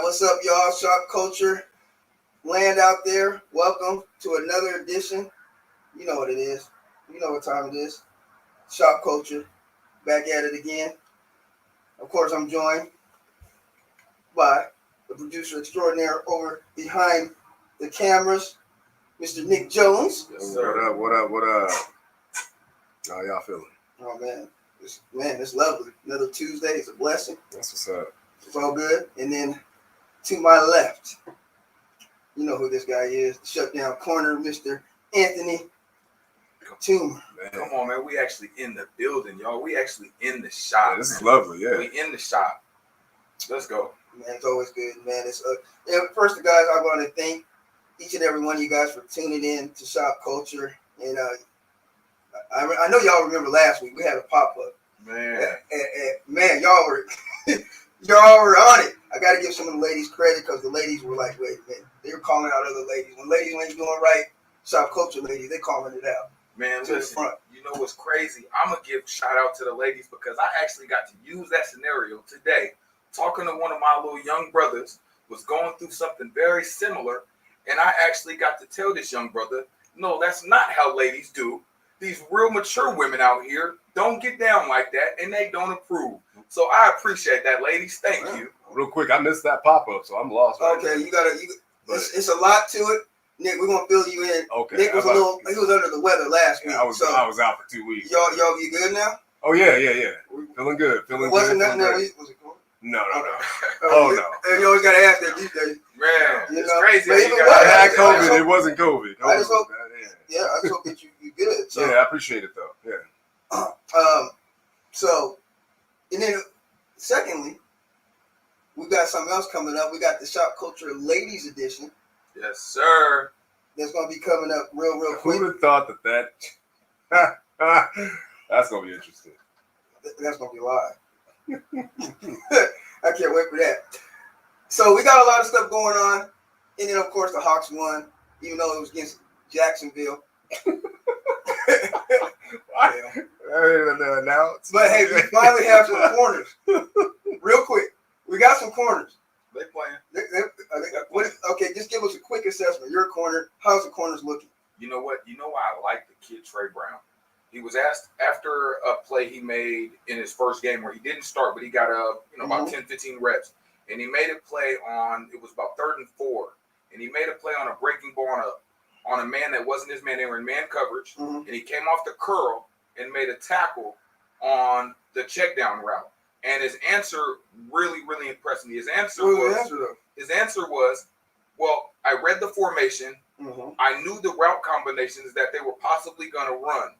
What's up, y'all? Shopkulture land out there. Welcome to another edition. You know what it is. You know what time it is. Shopkulture. Back at it again. Of course, I'm joined by the producer extraordinaire over behind the cameras, Mr. Nick Jones. Yes, sir. What up? How y'all feeling? Oh, man. It's lovely. Another Tuesday. It's a blessing. That's what's up. It's all good. And then to my left, you know who this guy is. Shutdown corner, Mr. Anthony Toomer. Come on, man. We actually in the building, y'all. We actually in the shop. Yeah, this is lovely, yeah. We in the shop. Let's go. Man, it's always good, man. First, guys, I want to thank each and every one of you guys for tuning in to Shopkulture. And I know y'all remember last week we had a pop-up. Man. Man, y'all were on it. I got to give some of the ladies credit because the ladies were like, wait a minute. They were calling out other ladies. When ladies ain't doing right, Shopkulture ladies, they calling it out. Man, listen, you know what's crazy? I'm going to give shout out to the ladies because I actually got to use that scenario today. Talking to one of my little young brothers, was going through something very similar, and I actually got to tell this young brother, no, that's not how ladies do. These real mature women out here don't get down like that, and they don't approve. So I appreciate that, ladies. Thank you. Real quick, I missed that pop-up, so I'm lost. Okay, it's a lot to it. Nick, we're gonna fill you in. Okay. Nick was he was under the weather last week. I was out for 2 weeks. Y'all you good now? Oh yeah. Feeling good. Wasn't nothing that week? Was it cool? No. Oh no. And you always gotta ask that these days. Man, it's crazy. I had COVID. It wasn't COVID. I just hope. Yeah, I just hope that you good. So, yeah, I appreciate it though. Yeah. So, and then secondly, we got something else coming up. We got the Shopkulture Ladies Edition. Yes, sir. That's gonna be coming up real quick. Who'd have thought that? That's gonna be interesting. That's gonna be live. I can't wait for that. So we got a lot of stuff going on, and then of course the Hawks won, even though it was against Jacksonville. But hey, we finally have some corners. Real quick, we got some corners. They playing. Okay, just give us a quick assessment. Your corner, how's the corners looking? You know what? You know why I like the kid Trey Brown? He was asked after a play he made in his first game where he didn't start, but he got about 10, 15 reps. And he made a play it was about 3rd and 4. And he made a play on a breaking ball on a man that wasn't his man. They were in man coverage. And he came off the curl and made a tackle on the check down route. And his answer really, really impressed me. His answer was, well, I read the formation. I knew the route combinations that they were possibly going to run.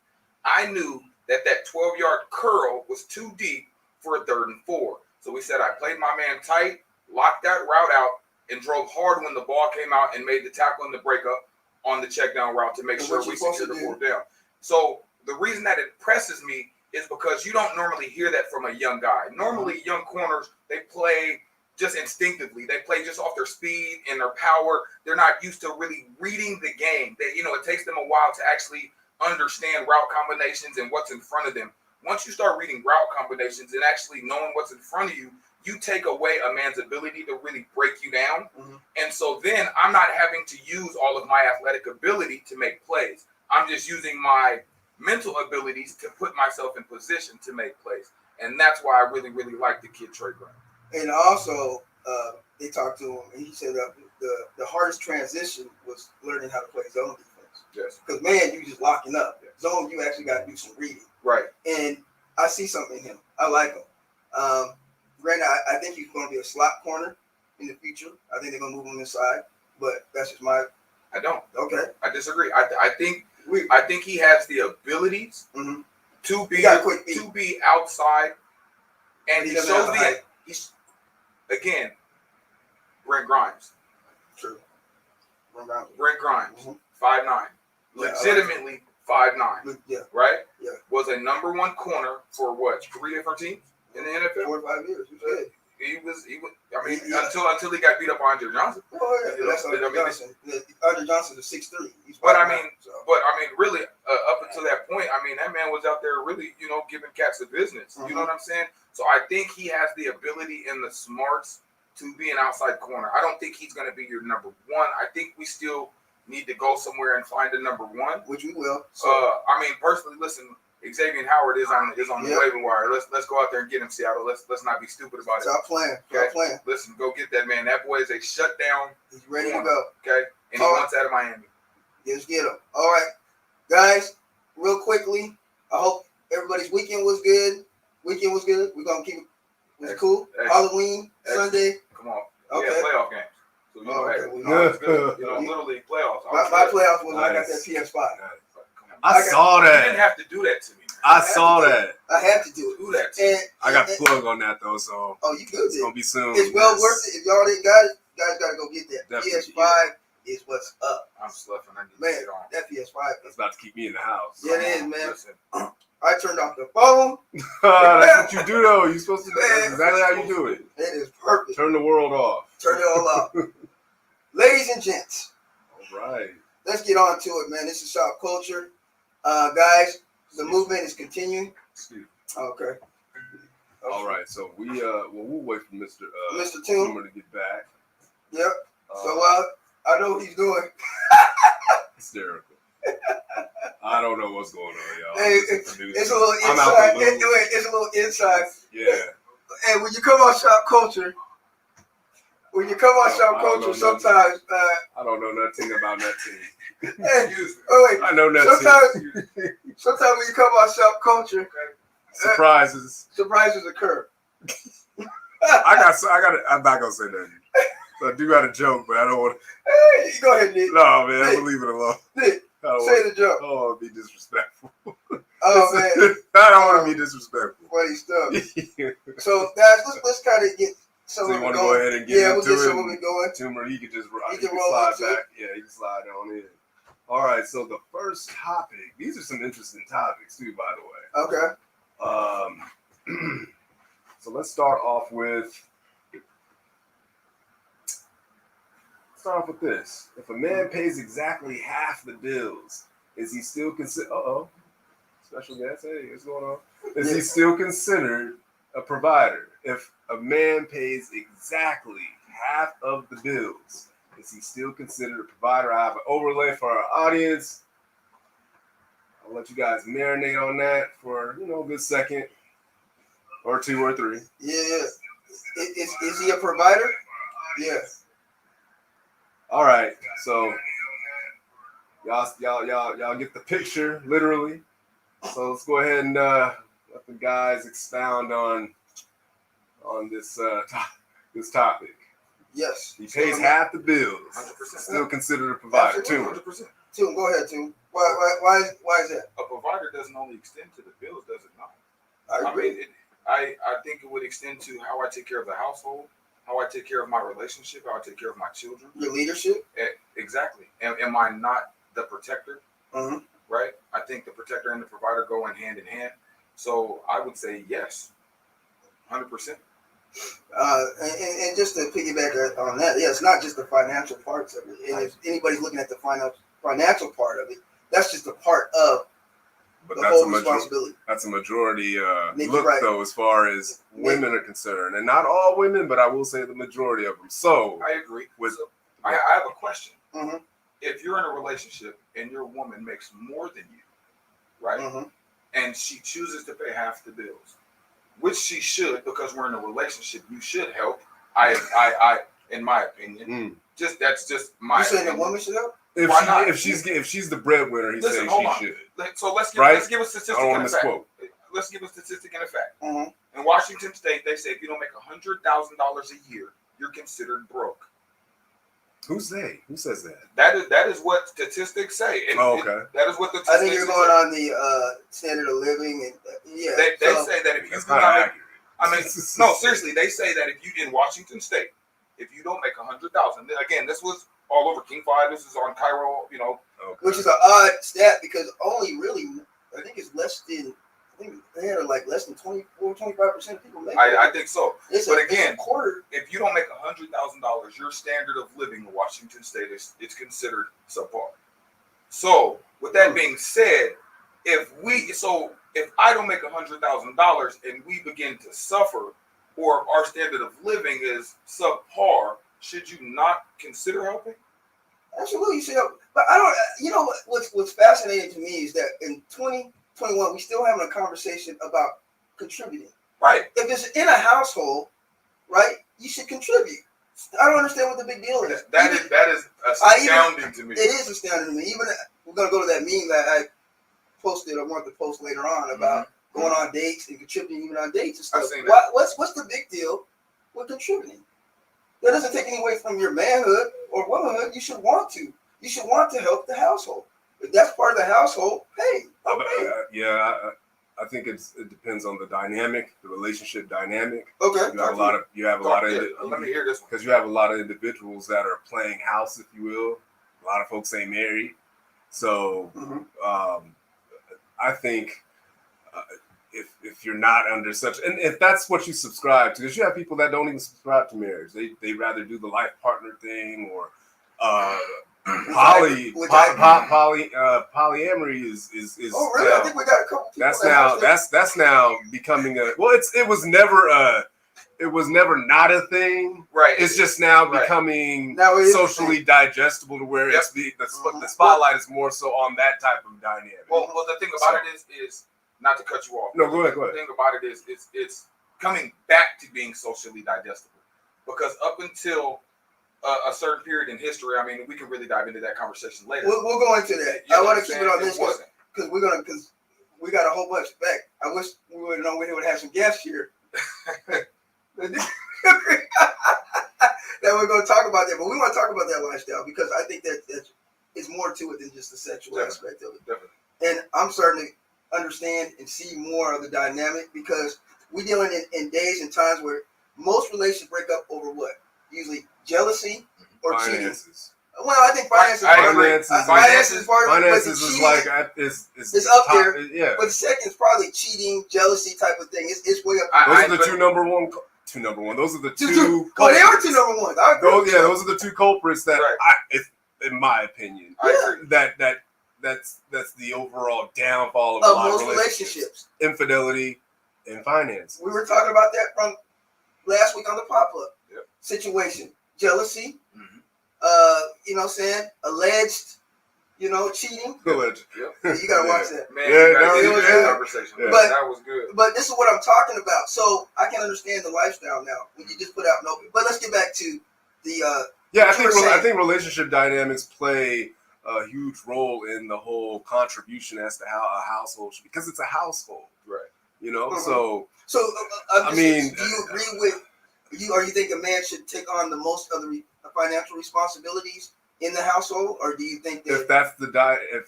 I knew that 12-yard curl was too deep for a 3rd and 4. So we said I played my man tight, locked that route out, and drove hard when the ball came out and made the tackle and the breakup on the check down route to make sure we secured the fourth down. So the reason that it impresses me is because you don't normally hear that from a young guy. Normally, young corners, they play just instinctively. They play just off their speed and their power. They're not used to really reading the game. It takes them a while to actually understand route combinations and what's in front of them. Once you start reading route combinations and actually knowing what's in front of you, you take away a man's ability to really break you down. And so then I'm not having to use all of my athletic ability to make plays. I'm just using my mental abilities to put myself in position to make plays. And that's why I really, really like the kid Trey Brown. And also, they talked to him, and he said the hardest transition was learning how to play zone defense. Yes. Because, man, you just locking up. Zone, you actually got to do some reading. Right. And I see something in him. I like him. Granted, I think he's going to be a slot corner in the future. I think they're going to move him inside. But that's just my... I don't. Okay. I disagree. I think he has the abilities to be outside, and he shows he's again Brent Grimes. True. Brent Grimes, 5'9", legitimately 5'9". Yeah. Right. Yeah. Was a number 1 corner for 3 different teams in the NFL. 4 or 5 years. He was. I mean, until he got beat up on Andre Johnson. Oh yeah, that's Andre Johnson. Andre Johnson is 6'3". But I mean, really, up until that point, I mean, that man was out there really, giving cats the business. You know what I'm saying? So I think he has the ability and the smarts to be an outside corner. I don't think he's going to be your number one. I think we still need to go somewhere and find a number one, which we will. So, I mean, personally, listen, Xavier Howard is on the waiver wire. Let's go out there and get him, Seattle. Let's not be stupid about it. Stop playing. Okay? Stop playing. Listen, go get that man. That boy is a shutdown. He's ready corner, to go. Okay, and he wants out of Miami. Let's get him. All right, guys. Real quickly, I hope everybody's weekend was good. We're gonna keep it. Was it cool? Halloween, Sunday. Come on. Okay. Yeah, playoff games. So you know, it's good. Little league playoffs. My playoffs was when I got that PS5. I saw that. You didn't have to do that to me. I saw that. I had to do it. Do that. To me. I got the plug on that though, so you good? it's gonna be soon. It's well worth it. If y'all didn't got it, you guys gotta go get that. Definitely, PS5 is what's up. I'm sloughing. I need Man, to get on. that PS5 That's about to keep me in the house. Yeah, it is, man. Listen. I turned off the phone. That's what you do though. You're supposed to. That's exactly how you do it. It is perfect. Turn the world off. Turn it all off. Ladies and gents, All right. let's get on to it, man. This is Shop Culture. Guys, the movement is continuing. Okay. All right. So we'll wait for Mr. Mr. Toon to get back. Yep. So I know what he's doing. Hysterical. I don't know what's going on, y'all. Hey, it's a little inside. It's a little inside. Yeah. And when you come on Shop Culture, sometimes I don't know nothing about nothing. hey, wait. I know nothing. Sometimes when you come on Shop Culture, surprises occur. I'm not gonna say nothing. So I do got a joke, but I don't want. Hey, go ahead, Nick. No, man, I'm gonna leave it alone. Nick, say the joke. I don't want to be disrespectful. Oh man, I don't want to be disrespectful. Funny stuff. So guys, let's kind of get some so of you it want going. to go ahead and get into we'll get it? some of it going. Tumor, he could just He he can can roll slide into back. it. Yeah, he can slide on in. All right, so the first topic. These are some interesting topics too, by the way. Okay. So let's start off with this. If a man pays exactly half the bills, is he still considered? Special guest. Hey, what's going on? Is he still considered a provider? If a man pays exactly half of the bills, is he still considered a provider? I have an overlay for our audience. I'll let you guys marinate on that for a good second or two or three. Yeah. Is he a provider? Yeah. All right. So y'all get the picture literally. So let's go ahead and let the guys expound on this this topic. Yes. He pays half the bills. 100%. Still considered a provider. 100%. Toon, go ahead, Toon. Why is that? A provider doesn't only extend to the bills, does it not? I agree. mean, I think it would extend to how I take care of the household, how I take care of my relationship, how I take care of my children. Your leadership? Exactly. Am I not the protector? Mm-hmm. Right? I think the protector and the provider go in hand. So I would say yes, 100%. And just to piggyback on that, yeah, it's not just the financial parts of it. And if anybody's looking at the financial part of it, that's just a part of the whole responsibility. That's a majority look, right. Though, as far as women are concerned, and not all women, but I will say the majority of them. So I agree. I have a question. Mm-hmm. If you're in a relationship and your woman makes more than you, right, mm-hmm. and she chooses to pay half the bills, which she should, because we're in a relationship, you should help. I in my opinion, that's just my. You saying opinion. The woman should help? If she's the breadwinner, he's saying she should. So let's give a statistic and a fact. Let's give a statistic and a fact. Mm-hmm. In Washington State, they say if you don't make $100,000 a year, you're considered broke. Who's they? Who says that? That is what statistics say. Okay. That is what the statistics I think you're going on the standard of living, and yeah. They say that if you do not make, no, seriously, they say that if you in Washington State, if you don't make $100,000, again, this was all over King 5. This is on Cairo, okay. Which is an odd stat because only really, I think it's less than. I think they had less than 25% of people make it. I think so. But again, quarter. If you don't make $100,000, your standard of living in Washington State it's considered subpar. So, with that being said, if I don't make $100,000 and we begin to suffer, or if our standard of living is subpar, should you not consider helping? Absolutely, you should help. But I don't. You know what's fascinating to me is that in 2021 we still having a conversation about contributing. Right. If it's in a household, right, you should contribute. I don't understand what the big deal is. That is astounding to me. It is astounding to me. Even we're gonna go to that meme that I posted or want to post later on about going on dates and contributing even on dates and stuff. I've seen that. What's the big deal with contributing? That doesn't take any away from your manhood or womanhood. You should want to. You should want to help the household. If that's part of the household, hey, okay. I think it depends on the dynamic, the relationship dynamic. Okay. Let me hear this one. Because you have a lot of individuals that are playing house, if you will. A lot of folks ain't married, so I think if you're not under such, and if that's what you subscribe to, because you have people that don't even subscribe to marriage, they rather do the life partner thing or polyamory is oh really? I think we got a couple people. That's now becoming a it was never not a thing. Right. It's just now becoming socially digestible to where it's the spotlight is more so on that type of dynamic. Well the thing about it is not to cut you off. No, go ahead. The thing about it is it's coming back to being socially digestible, because up until a certain period in history, I mean, we can really dive into that conversation later. We'll go into that. I want to keep it on this because we got a whole bunch back. I wish we would know we would have some guests here that we're going to talk about that. But we want to talk about that lifestyle because I think that it's more to it than just the sexual aspect of it. Definitely. And I'm starting to understand and see more of the dynamic because we're dealing in days and times where most relationships break up over what? Usually jealousy or finances. Cheating. Well, I think finances is part of it. Finances is like it's up there. Yeah. But the second is probably cheating, jealousy type of thing. It's way up there. Those are the two number one. Those are the two. Oh, they are two number ones. Those are the two culprits that in my opinion, that's the overall downfall of a lot of relationships. Infidelity and finance. We were talking about that from last week on the pop-up situation. Jealousy, you know what I'm saying? Alleged, cheating. Alleged. You gotta watch that. Man, that was a good conversation. But that was good. But this is what I'm talking about. So I can understand the lifestyle now when you just put out but let's get back to the I think relationship dynamics play a huge role in the whole contribution as to how a household should, because it's a household, right? So I mean, do you agree with you? Or you think a man should take on the most of the financial responsibilities in the household, or do you think that if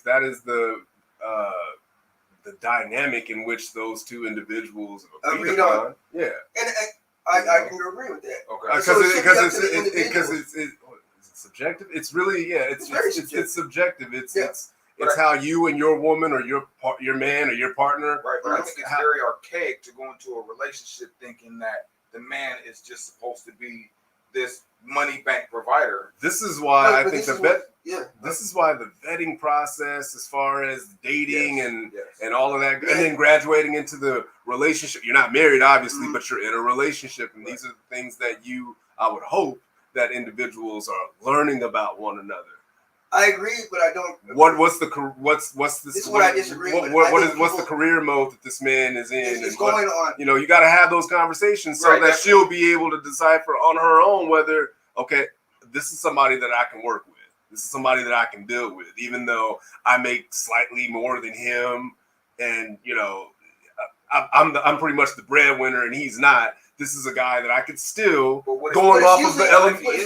that is the dynamic in which those two individuals agreed upon, and I can agree with that. Okay, because it's subjective. It's really it's subjective. It's how you and your woman or your man or your partner. Right, but I think it's very archaic to go into a relationship thinking that the man is just supposed to be this money bank provider. This is why I think this is why the vetting process, as far as dating and all of that, and then graduating into the relationship. You're not married, obviously, but you're in a relationship, and these are the things that I would hope that individuals are learning about one another. I agree, but I don't. What's this? This is what I disagree with. What's the career mode that this man is in? It's going on. You got to have those conversations so that she'll be able to decipher on her own whether this is somebody that I can work with. This is somebody that I can build with, even though I make slightly more than him, and I'm pretty much the breadwinner and he's not. This is a guy that I could still going off of the element. What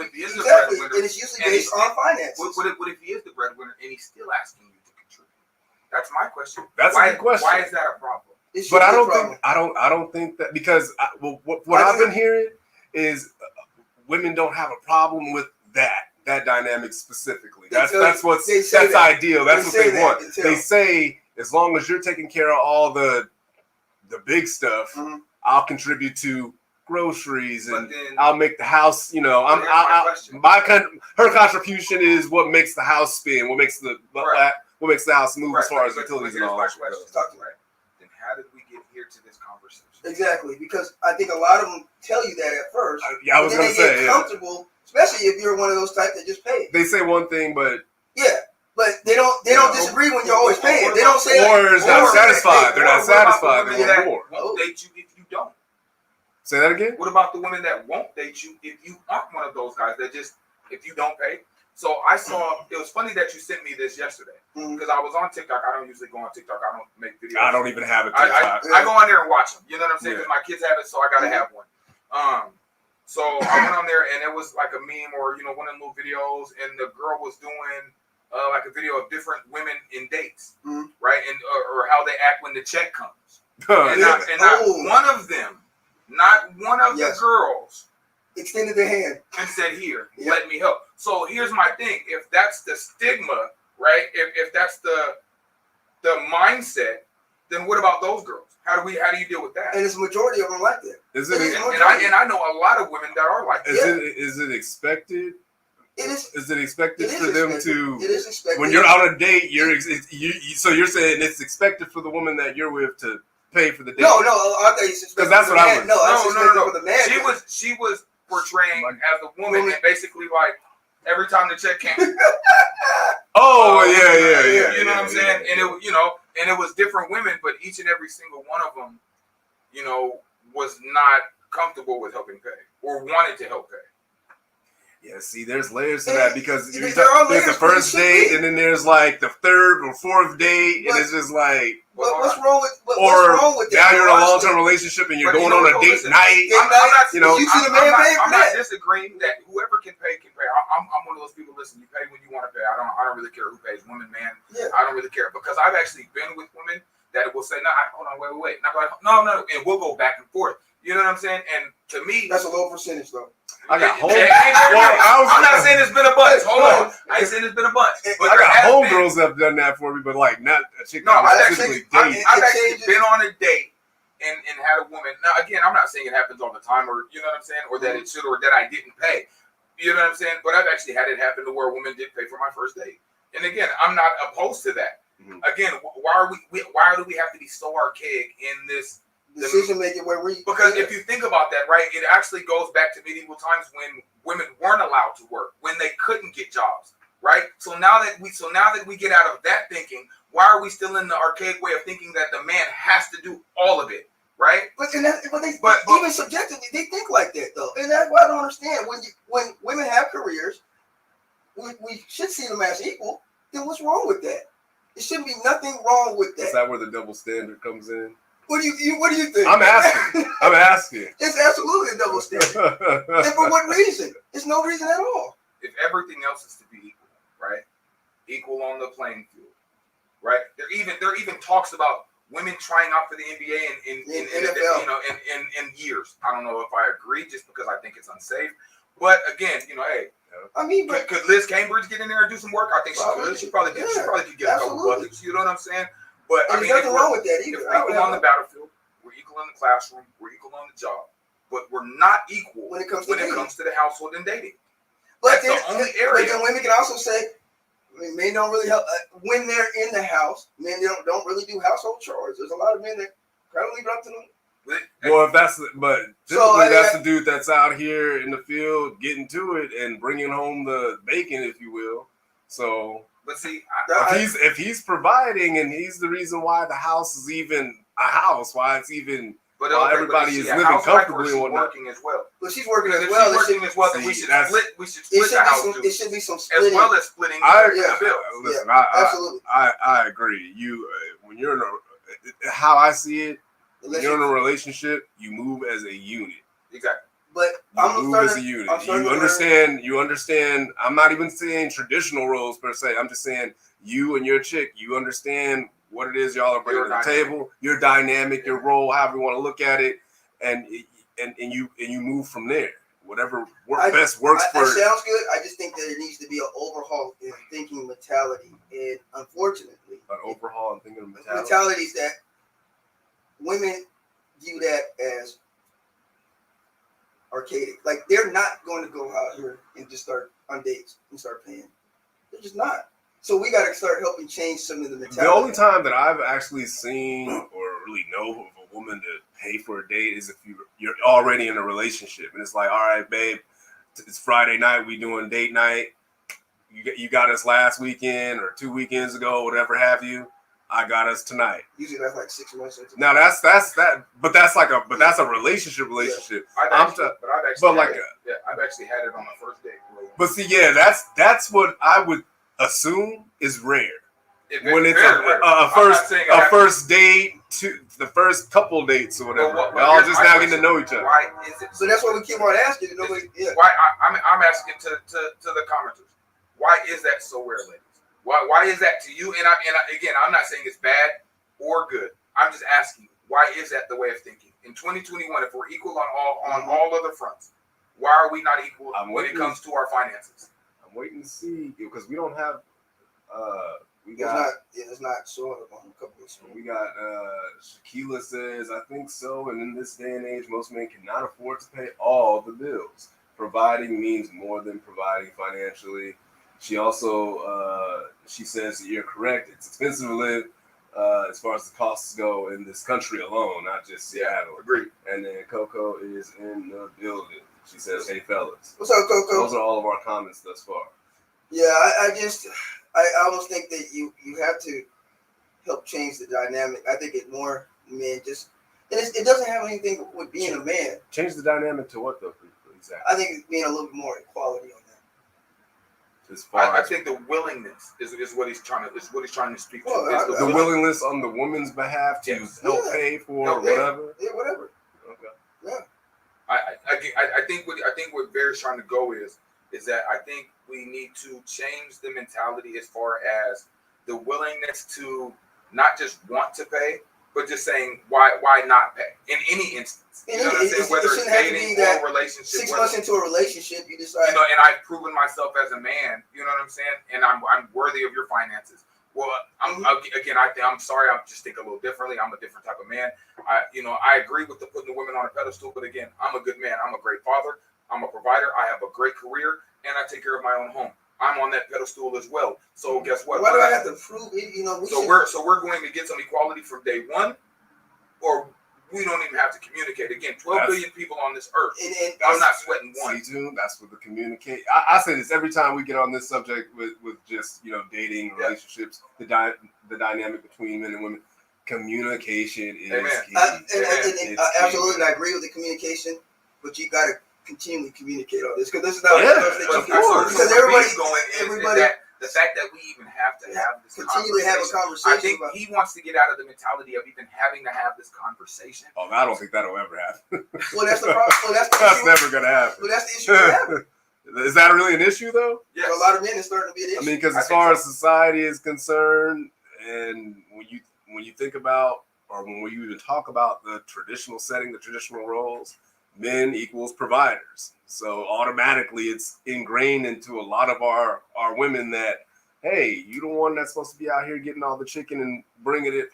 if he is the breadwinner? And it's usually based on finances. What if he is the breadwinner and he's still asking you to contribute? That's my question. That's a good question. Why is that a problem? But I don't think that, because what I've been hearing is women don't have a problem with that dynamic specifically. That's ideal. That's what they want. They say as long as you're taking care of all the big stuff. I'll contribute to groceries and I'll make the house. Her contribution is what makes the house spin, what makes the house move as far as utilities and all that. Then how did we get here to this conversation. Exactly, because I think a lot of them tell you that at first. I was but then gonna they say, get comfortable, especially if you're one of those types that just pay. They say one thing, but But they don't disagree when you're always paying. They don't say or is not satisfied. They're not satisfied. They That want more. won't date you if you don't. Say that again. What about the women that won't date you if you aren't one of those guys that just if you don't pay? So I saw. It was funny that you sent me this yesterday because I was on TikTok. I don't usually go on TikTok. I don't make videos. I don't even have a TikTok. I go on there and watch them. You know what I'm saying? Because my kids have it, so I gotta have one. So I went on there and it was like a meme or one of the little videos, and the girl was doing like a video of different women in dates, right? And or how they act when the check comes. And not one of them, not one of the girls extended their hand and said, "Here, let me help." So here's my thing: if that's the stigma, right? If that's the mindset, then what about those girls? How do you deal with that? And it's a majority of them like that. And I know a lot of women that are like that. Is it expected? Is it expected for them to? It is expected. When you're on a date, so you're saying it's expected for the woman that you're with to pay for the date? No, I thought you expected. Because that's what I was. No. For the man. She was portraying as a woman and basically like every time the check came. Yeah. You know what I'm saying? And it was different women, but each and every single one of them, was not comfortable with helping pay or wanted to help pay. Yeah, see, there's layers to that because there's the first date, and then there's like the third or fourth date, and it's just like, what's wrong with that? Now you're in a long-term relationship and you're going on a date night. I'm not disagreeing that whoever can pay can pay. I'm one of those people. Listen, you pay when you want to pay. I don't really care who pays, women, man. Yeah. I don't really care because I've actually been with women that will say, "No, hold on, wait," and I'm like, "No," and we'll go back and forth. You know what I'm saying? And to me, that's a low percentage, though. I got home. I'm not saying it's been a bunch. Hold on, I ain't saying it's been a bunch. But I got homegirls that have done that for me, but like not a chick. No, I've actually been on a date and had a woman. Now again, I'm not saying it happens all the time, or you know what I'm saying, or that it should, or that I didn't pay. You know what I'm saying? But I've actually had it happen to where a woman did pay for my first date. And again, I'm not opposed to that. Again, why do we have to be so archaic in this? Decision making because if you think about that, right, it actually goes back to medieval times when women weren't allowed to work, when they couldn't get jobs, right? So now that we get out of that thinking, why are we still in the archaic way of thinking that the man has to do all of it, right? But even subjectively, they think like that though, and that's why I don't understand. When women have careers, we should see them as equal. Then what's wrong with that? There shouldn't be nothing wrong with that. Is that where the double standard comes in? What do you think? I'm asking. It's absolutely a double standard. And for what reason? There's no reason at all. If everything else is to be equal, right? Equal on the playing field, right? There even talks about women trying out for the NBA in NFL, in years. I don't know if I agree, just because I think it's unsafe. But again, hey. I mean, could Liz Cambridge get in there and do some work? I think she could. She probably could get a couple buckets. You know what I'm saying? But I mean, nothing wrong with that either. If we're equal on the battlefield, we're equal in the classroom, we're equal on the job, but we're not equal when it comes to the household and dating. But that's the only area. But then women can also say, men don't really help when they're in the house. Men don't really do household chores. There's a lot of men that kind of leave it up to them. Well, if that's the dude that's out here in the field getting to it and bringing home the bacon, if you will. So. But see, if he's providing and he's the reason why the house is even a house, why it's even why everybody is living comfortably and whatnot. Working as well. But she's working as well. Then we should split. We should split the house. It should be some splitting, as well as splitting the bill. Listen, absolutely. I agree. You when you're in how I see it, when you're in a relationship, you move as a unit. Exactly. But you move as a unit. You understand. I'm not even saying traditional roles per se. I'm just saying you and your chick. You understand what it is y'all are bringing to the table. Your dynamic, your role, however you want to look at it, and you move from there. Whatever best works for. That sounds good. I just think that there needs to be an overhaul in thinking mentality, and unfortunately, an overhaul in thinking mentality. Mentalities that women view that as archaic. Like they're not going to go out here and just start on dates and start paying. They're just not. So we got to start helping change some of the mentality. The only time that I've actually seen or really know of a a woman to pay for a date is if you're already in a relationship, and it's like, all right, babe, it's Friday night, we doing date night. You got us last weekend or 2 weekends ago, whatever have you. I got us tonight. Usually that's like 6 months into. Now that's that, but that's a relationship. I've I've actually had it on the first date. But see, yeah, that's what I would assume is rare. When it's a first date to the first couple dates or whatever, y'all just now getting to know each other. Why is it? So that's what we keep on asking. Nobody, yeah. Why I'm asking to the commenters. Why is that so rare, ladies? Why is that to you? And again, I'm not saying it's bad or good. I'm just asking, why is that the way of thinking? In 2021, if we're equal on all other fronts, why are we not equal when it comes to our finances? I'm waiting to see because we don't have. It's not showing up on a couple of screens. We got Shaquila says, I think so. And in this day and age, most men cannot afford to pay all the bills. Providing means more than providing financially. She also she says that you're correct. It's expensive to live as far as the costs go in this country alone, not just Seattle. Agreed. And then Coco is in the building. She says, "Hey fellas." What's up, Coco? Those are all of our comments thus far. Yeah, I almost think that you have to help change the dynamic. I think it more men just it doesn't have anything with being a man. Change the dynamic to what though? Exactly. I think it's being a little bit more equality on that. I think the willingness is what he's trying to speak to. The willingness on the woman's behalf to help pay for whatever. Yeah, whatever. Okay. Yeah. I think what Barry's trying to go is that I think we need to change the mentality as far as the willingness to not just want to pay, but just saying why not pay in any instance. You know what I'm saying? Whether it's dating or a relationship. 6 months into a relationship, you decide. And I've proven myself as a man. You know what I'm saying? And I'm worthy of your finances. Well, I'm sorry. I just think a little differently. I'm a different type of man. I agree with putting the women on a pedestal, but again, I'm a good man. I'm a great father. I'm a provider. I have a great career, and I take care of my own home. I'm on that pedestal as well. So guess what? Why do I have to prove it? We're going to get some equality from day one, or we don't even have to communicate. Again, 12 billion people on this earth. And I'm not sweating one. That's what the communicate. I say this every time we get on this subject with just dating relationships, the dynamic between men and women. Communication is key. Absolutely, I agree with the communication, but you got to continually communicate on this because this is not because everybody. The fact that we even have to have this continually have a conversation. I think he wants to get out of the mentality of even having to have this conversation. Oh, I don't think that'll ever happen. Well, that's the problem. Well, that's never gonna happen. Well, that's the issue we're having. Is that really an issue though? Yeah, for a lot of men, it's starting to be an issue. I mean, because as far as society is concerned, and when you think about, or when we even talk about the traditional setting, the traditional roles, men equals providers. So automatically it's ingrained into a lot of our women that, hey, you the one that's supposed to be out here getting all the chicken and bringing it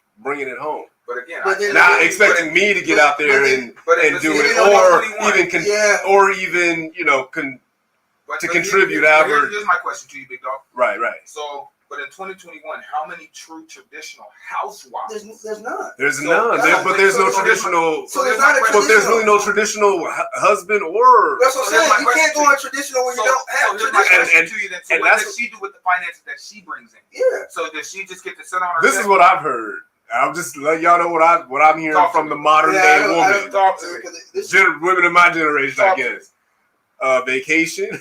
home. But again, not expecting me to get out there and do it, or even to contribute. Here's my question to you, big dog. Right. So. But in 2021, how many true traditional housewives? There's none. There's none. But there's no traditional. So there's not a traditional. But there's really no traditional husband or. That's what I'm saying. You can't go on traditional when you don't have traditional. And to you then. So what does she do with the finances that she brings in? Yeah. So does she just get to sit on her? This is what I've heard. I'll just let y'all know what I'm hearing from the modern day woman. Women of my generation, I guess. Vacation.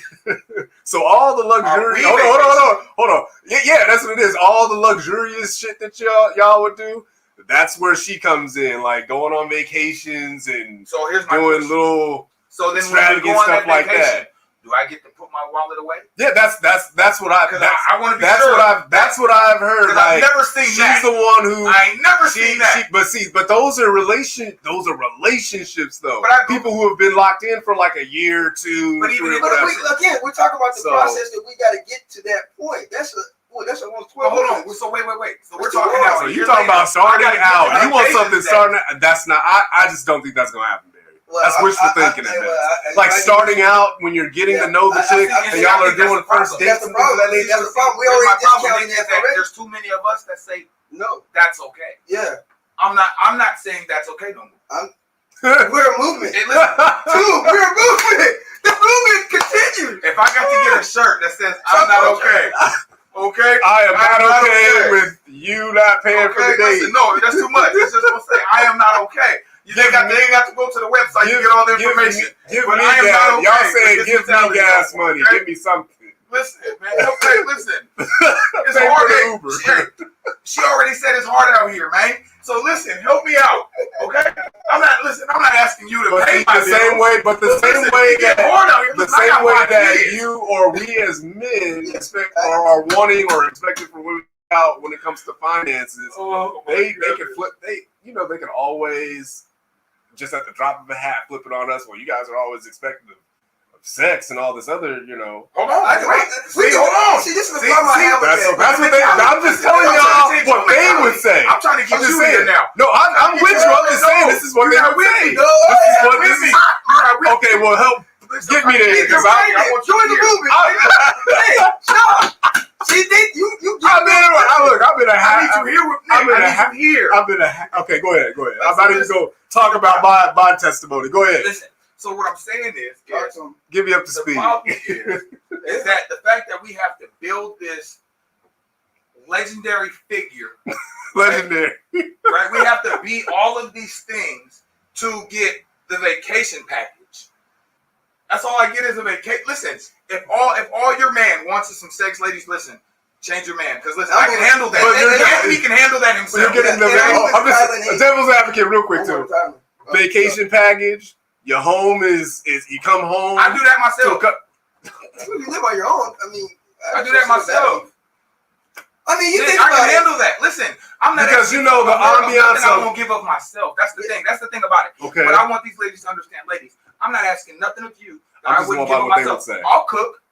So all the luxury. Hold on. Yeah, that's what it is. All the luxurious shit that y'all would do. That's where she comes in, like going on vacations and doing little extravagant stuff like that. Do I get to put my wallet away? Yeah, that's what I want to be sure. That's what I've heard. Like, I've never seen she's that. The one who I ain't never seen that. But those are relationships though. People who have been locked in for like a year or two. But we're talking about the process that we got to get to that point. That's almost 12. Hold on. So wait. So we're talking now. So you're talking about starting out. You want something starting out. That's not. I just don't think that's gonna happen. That's wishful thinking. Like starting out when you're getting to know the chick and y'all are doing first dates. That's the problem. That's the problem. We already discounted that. There's too many of us that say no. That's okay. Yeah. I'm not saying that's okay no more. We're a movement. Hey, listen, Dude, we're a movement. The movement continues. if I got to get a shirt that says I'm not okay, okay, I am not not okay with you not paying for the date. listen, no, that's too much. That's just what I'm saying. I am not okay. They got to go to the website to get all the information. Give But me I am gas. not okay Y'all with saying this give me mentality gas no more, money. okay? Give me something. Listen, man. Okay, listen. It's Pay hard. for the Uber. She already said it's hard out here, man. So listen, help me out, okay? I'm not asking you to But pay my the same bills. way, but the same way it's that hard out here. the Listen, I same got way my that kids. you or we as men expect or are wanting or expected for women out when it comes to finances, they can flip. They can always just at the drop of a hat flip it on us. Well, you guys are always expecting of sex and all this other, Hold on, wait. Hold on. See, this is the problem I have with That's that. what they. I'm just telling y'all what they would say. I'm trying to get you here now. No, I'm with you. I'm just saying this is what they would say. This is okay. Well, help get me there because I want you in the movement. Hey, stop. See, you I'm in a I need you here with me. Okay, go ahead. I'm not even going to talk about my testimony. Go ahead. Listen. So what I'm saying is give me up to the speed. problem is that the fact that we have to build this legendary figure, Legendary. right? We have to be all of these things to get the vacation package. That's all I get is a vacation. Listen, if all your man wants is some sex, ladies, listen, change your man. Because listen, I can handle that. He can handle that himself. You're getting I'm just a devil's advocate real quick too. Vacation package. Your home is you come home. I do that myself. You live on your own. I mean, I do that myself. I mean, you think I about can handle that. Listen, I'm not because you know the ambiance. I won't give up myself. That's the thing. That's the thing about it. Okay. But I want these ladies to understand, ladies. I'm not asking nothing of you that I wouldn't give up myself. I'll cook.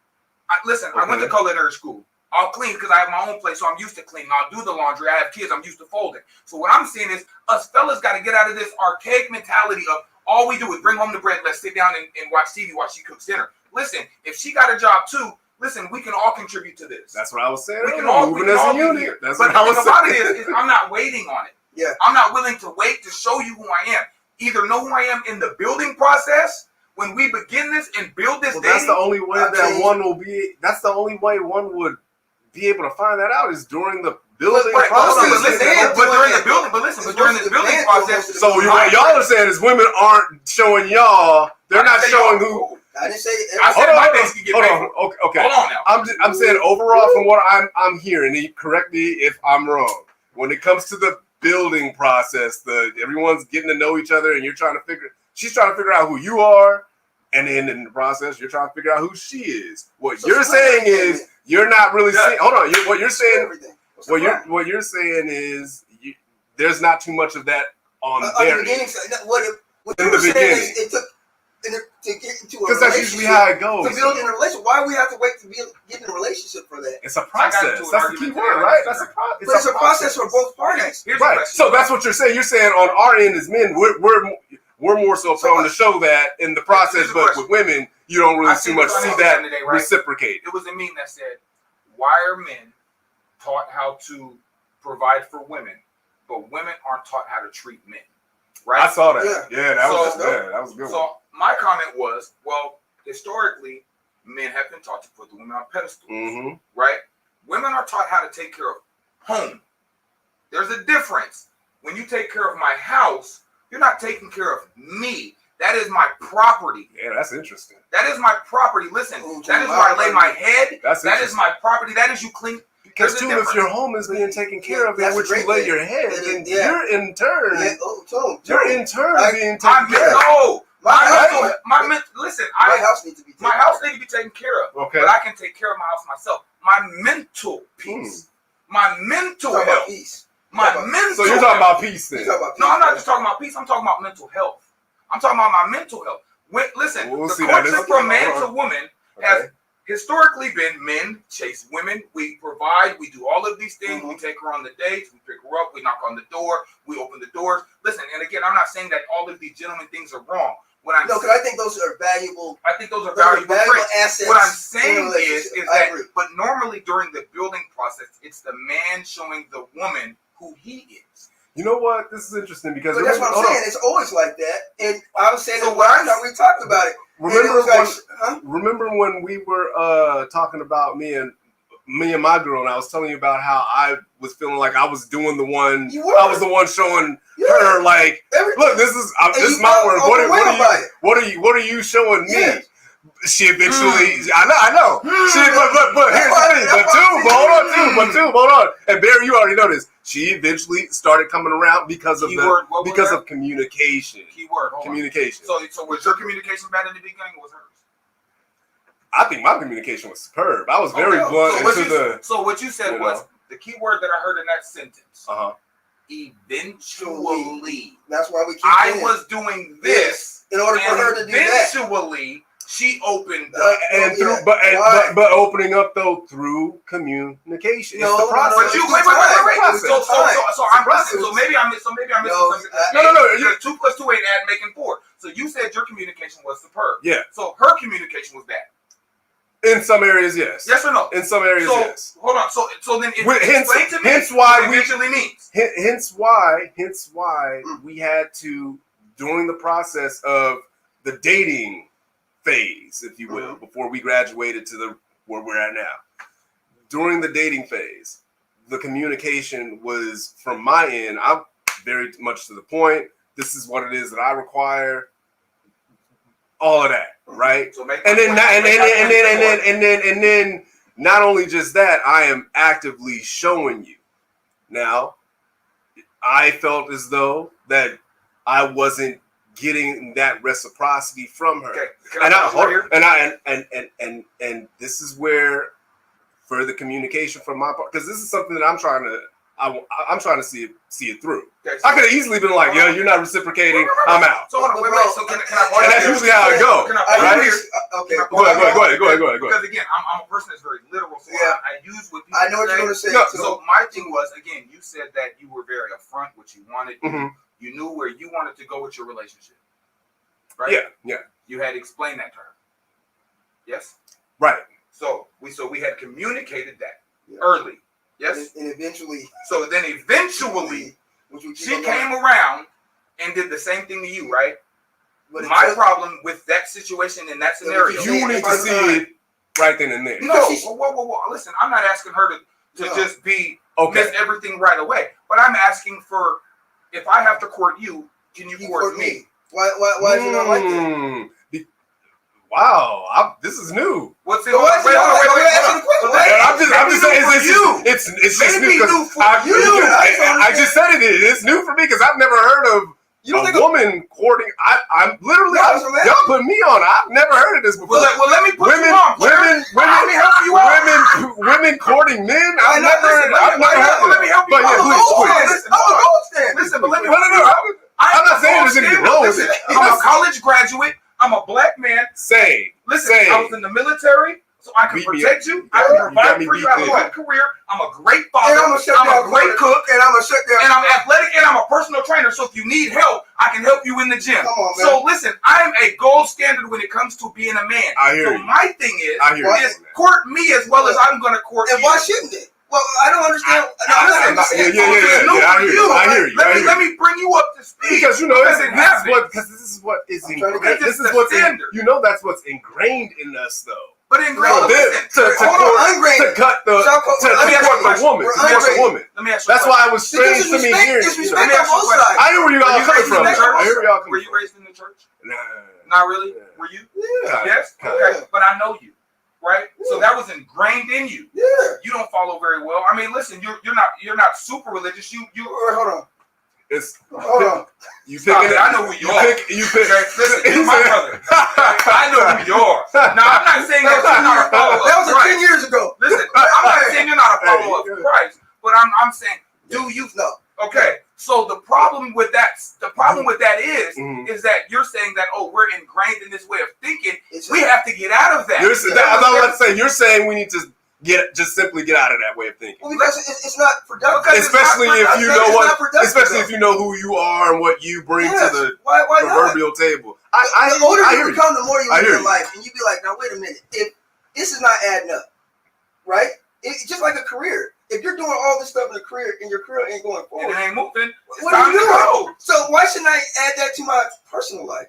I went to culinary school. I'll clean because I have my own place, so I'm used to cleaning. I'll do the laundry. I have kids. I'm used to folding. So what I'm saying is, us fellas got to get out of this archaic mentality of all we do is bring home the bread. Let's sit down and watch TV while she cooks dinner. Listen, if she got a job too, listen, we can all contribute to this. That's what I was saying. We can all moving as a unit. That's but what I was saying. But the thing about it is I'm not waiting on it. Yeah. I'm not willing to wait to show you who I am. Either know who I am in the building process when we begin this and build this. That's the only way one will be. That's the only way one would be able to find that out is during the building process. But during the building process. So what y'all are saying is women aren't showing y'all. They're not showing who. I didn't say. Hold on. Okay. Hold on now. I'm saying overall from what I'm hearing. Correct me if I'm wrong. When it comes to the building process, everyone's getting to know each other, and she's trying to figure out who you are, and then in the process, you're trying to figure out who she is. What you're saying is you're not really seeing. Hold on. What you're saying. What you're saying is there's not too much of that on their beginning. What in you the were saying beginning. is it took to get into a relationship. Because that's usually how it goes. To build in a relationship. Why do we have to wait to get in a relationship for that? It's a process. That's the key word, right? That's a process. But it's a process for both parties. Right. So that's what you're saying. You're saying on our end as men, we're more so prone to show that in the process, but with women, you don't really see that reciprocate. It was a meme that said, "Why are men taught how to provide for women, but women aren't taught how to treat men?" Right? I saw that. Yeah, that was good. So my comment was, well, historically, men have been taught to put the women on pedestals, right? Women are taught how to take care of home. There's a difference. When you take care of my house, you're not taking care of me. That is my property. Yeah, that's interesting. That is my property. Listen, that is where I lay my head. That is my property. That is you clean. Because too, if your home is being taken care of, in which you lay your head, then you're in turn being taken care of. Listen, my house needs to be taken care of. Okay. But I can take care of my house myself. My mental peace. My mental health. So you're talking about peace then? No, I'm not just talking about peace. I'm talking about mental health. I'm talking about my mental health. Listen, the courtship from man to woman has historically been men chase women. We provide. We do all of these things. We take her on the dates. We pick her up. We knock on the door. We open the doors. Listen, and again, I'm not saying that all of these gentlemen things are wrong. Because I think those are valuable. I think those are valuable assets. What I'm saying is that, but normally during the building process, it's the man showing the woman who he is. You know what? This is interesting because But that's what I'm saying. It's always like that. And I was saying that last time we talked about it. Remember when we were talking about me and my girl, and I was telling you about how I was feeling like I was doing the one. I was the one showing her like, look, this is my word. What are you showing me? Yeah. She eventually, I know. She, but here's the thing. But hold on. And Barry, you already know this. She eventually started coming around because of of communication. Keyword. Communication. So was your communication bad in the beginning, or was hers? I think my communication was superb. I was very blunt. So what you said was the key word that I heard in that sentence. Eventually. That's why we keep I was doing this in order for her to do that. Eventually, she opened but opening up though through communication. No, it's the process. But you wait. So maybe I missed something. No. 2 + 2 ain't making 4. So you said your communication was superb. Yeah. So her communication was bad. In some areas, yes. Yes or no? In some areas, yes. Hold on. So then explain to me hence why what eventually means. Hence why we had to, during the process of the dating phase, if you will, before we graduated to where we're at now. During the dating phase, the communication was from my end. I'm very much to the point. This is what it is that I require. All of that, right? So and then not only just that, I am actively showing you. Now, I felt as though that I wasn't getting that reciprocity from her. Okay. And this is where further communication from my part, because this is something that I'm trying to see it through. Okay, so I could have easily been like, yo, you're not reciprocating, I'm out. So hold on, wait. So can I and that's usually how it goes. Right? Okay. Go ahead. Because again, I'm a person that's very literal, so I use what people I know what you're going to say. No, so my thing was, again, you said that you were very upfront what you wanted. You knew where you wanted to go with your relationship. Right? Yeah. You had explained that to her. Yes? Right. So we had communicated that early. Yes? And eventually. So then eventually, she came around and did the same thing to you, right? But my problem with that situation in that scenario. You need to see it right then and there. No, whoa. Listen, I'm not asking her to just be miss everything right away. But I'm asking for, if I have to court you, can you court me? Why is it not like that? Wow, this is new. What's it? Wait. I'm just saying it's just new because I just said it is. It's new for me because I've never heard of a woman courting. I'm literally y'all put me on. I've never heard of this before. Well, let me put you on. Let me help you out. Women courting men. I've never heard of. Let me help you out. Listen, but let me. I'm not saying there's anything wrong with it. I'm a college graduate. I'm a black man. Listen, I was in the military, so I can protect you. I can provide for you. I have a good career. I'm a great father. I'm a great cook. And I'm I'm athletic, and I'm a personal trainer. So if you need help, I can help you in the gym. Come on, man. So listen, I'm a gold standard when it comes to being a man. So my thing is court me as well as I'm going to court you. And why shouldn't it? Well, I don't understand. I hear you. Let me bring you up to speed. Because this is what is ingrained. That's what's ingrained in us, though. But ingrained to cut the woman. Let me ask you. That's why it was strange to me hearing. I hear where you all coming from. Were you raised in the church? Not really. Were you? Yes. Okay. But I know you. Right, so that was ingrained in you. Yeah, you don't follow very well. I mean, listen, you're not super religious. You hold on. Hold on. You picking it? I know who you are. Listen, you're my brother. I know who you are. Now, I'm not saying that you're not a follower of Christ. That was 10 years ago. Listen, I'm not saying you're not a follower of Christ, but I'm saying, do you know? Okay, so the problem with that is that you're saying that we're ingrained in this way of thinking. We have to get out of that. You're saying we need to simply get out of that way of thinking. Well, because it's not productive. Especially if you know who you are and what you bring to the proverbial table. The older you become, the more you live your life, and you be like, now wait a minute, if this is not adding up, right? It's just like a career. If you're doing all this stuff in a career and your career ain't going forward, it ain't moving. What are you to doing? go. So why shouldn't I add that to my personal life?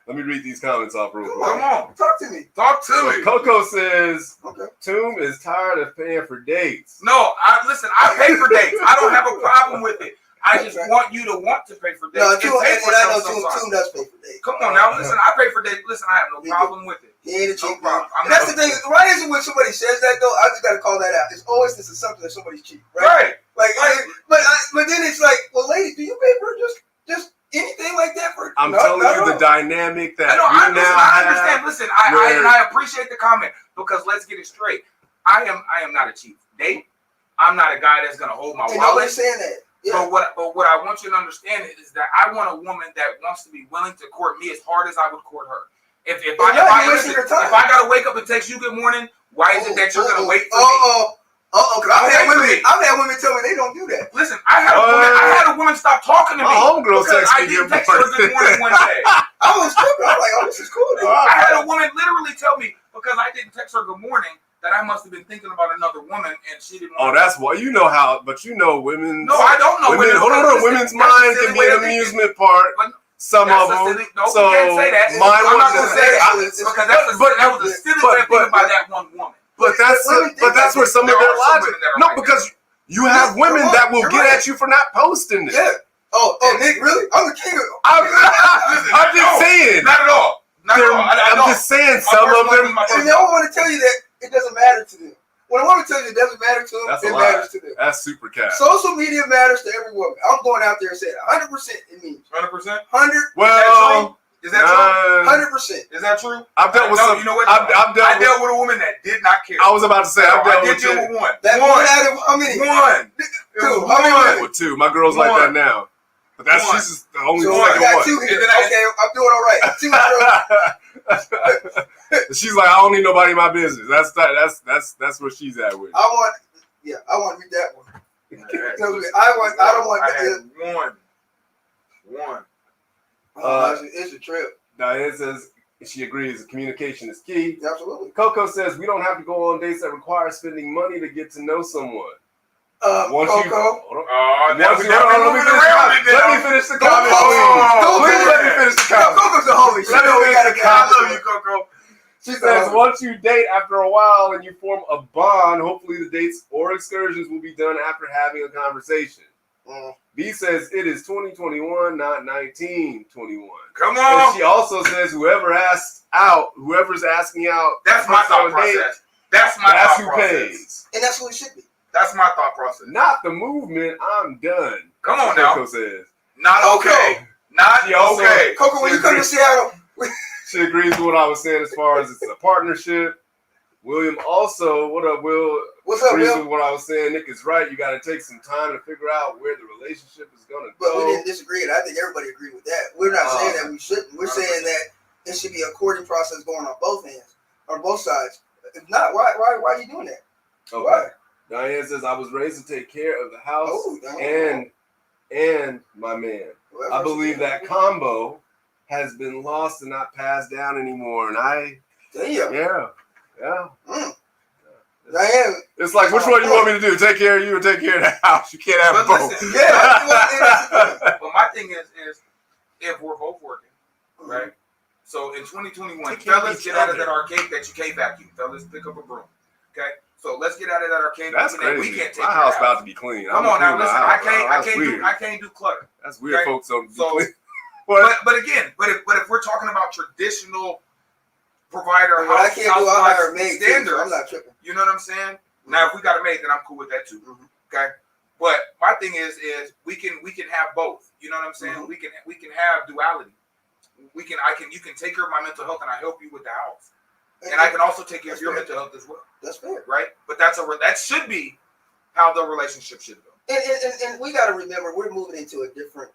Let me read these comments off real quick. Come on. Talk to me. Talk to So me. Coco says, Okay. Toom is tired of paying for dates. No, listen, I pay for dates. I don't have a problem with it. I just want you to want to pay for dates. No, and Toom, pay and for I them know sometimes. Toom does pay for dates. Come on now, listen, I pay for dates. Listen, I have no He problem with it. He ain't a No cheap problem. man. And that's the thing. Why is it when somebody says that though? I just gotta call that out. It's always this assumption that somebody's cheap, right? Right. But then it's like, well, lady, do you pay for just anything like that for? I'm No, telling not you at the all. dynamic that I we now understand. have. Listen, where- I appreciate the comment because let's get it straight. I am not a cheap date. I'm not a guy that's gonna hold my And wallet. nobody's saying that. Yeah. But what I want you to understand is that I want a woman that wants to be willing to court me as hard as I would court her. If I gotta wake up and text you good morning, why is it that you're gonna wait for me? I've had women tell me they don't do that. Listen, I had a woman stop talking to me. My homegirl because texted I me didn't good text her good morning one day. I was tripping. I'm like, oh, this is cool. Dude. I had a woman literally tell me because I didn't text her good morning that I must have been thinking about another woman and she didn't want Oh, that's why you know how, but you know women's. No, I don't know women. Hold on, women's mind can be an amusement park. Some of them. So we can't say that. I'm not gonna say that because that was a silly way to think about that one woman. But that's where some of their logic. No, because you have women that will get at you for not posting it. Yeah. Oh, Nick, really? I'm the king of. I'm just saying. Not at all. I'm just saying some of them. And they don't want to tell you that it doesn't matter to them. When a woman tells you it doesn't matter to them, it matters to them. That's super cat. Social media matters to every woman. I'm going out there and saying 100% it means 100%. 100. Well, is that true? 100%. Is that true? I've dealt with some. You know what? I dealt with a woman that did not care. I was about to say I've dealt with deal with one. That one out of how many? One. Two. How many? With two. My girl's like that now. But that's One. just the only So one. I got two here. Okay, I'm doing all right. Two She's like, I don't need nobody in my business. That's where she's at with. I want to read that one. I don't want. I had one. It's a trip. Diane says she agrees communication is key. Absolutely. Coco says we don't have to go on dates that require spending money to get to know someone. Coco. Let me finish the comment, please. Let me finish the comment. Coco's a homie. I love you, Coco. She says once you date after a while and you form a bond, hopefully the dates or excursions will be done after having a conversation. B says it is 2021, not 1921. Come on. And she also says whoever's asking out. That's my thought process. That's who pays. And that's what it should be. That's my thought process. Not the movement. I'm done. Come on now. Coco says. Not okay. Not okay. Coco, when you come to Seattle. She agrees with what I was saying as far as it's a partnership. William also, what up, Will? What's up, agrees Will? with what I was saying. Nick is right. You got to take some time to figure out where the relationship is going to But go. we didn't disagree, and I think everybody agreed with that. We're not saying that we shouldn't. We're saying that it should be a courting process going on both ends, on both sides. If not, why are you doing that? Okay. Why? Diane says, I was raised to take care of the house and my man. I believe that combo has been lost and not passed down anymore. And Damn. Yeah. Diane. It's like, which one you want me to do? Take care of you or take care of the house? You can't have both. Listen, but my thing is if we're both working, right? So in 2021, fellas, get out of that arcade that you can't vacuum. Fellas, pick up a broom. Okay? So let's get out of that arcade. That's crazy. We can't take my house about to be clean. Come on now, listen. I can't do clutter. That's weird. Okay? Folks don't do clean. But if we're talking about traditional provider house, I can't do a higher maid standards, so I'm not tripping. You know what I'm saying? Mm-hmm. Now if we got a maid, then I'm cool with that too. Mm-hmm. Okay. But my thing is we can have both. You know what I'm saying? Mm-hmm. We can have duality. You can take care of my mental health and I help you with the house. And I can also take care of your mental health as well. That's fair. Right? But that should be how the relationship should go. And we got to remember, we're moving into a different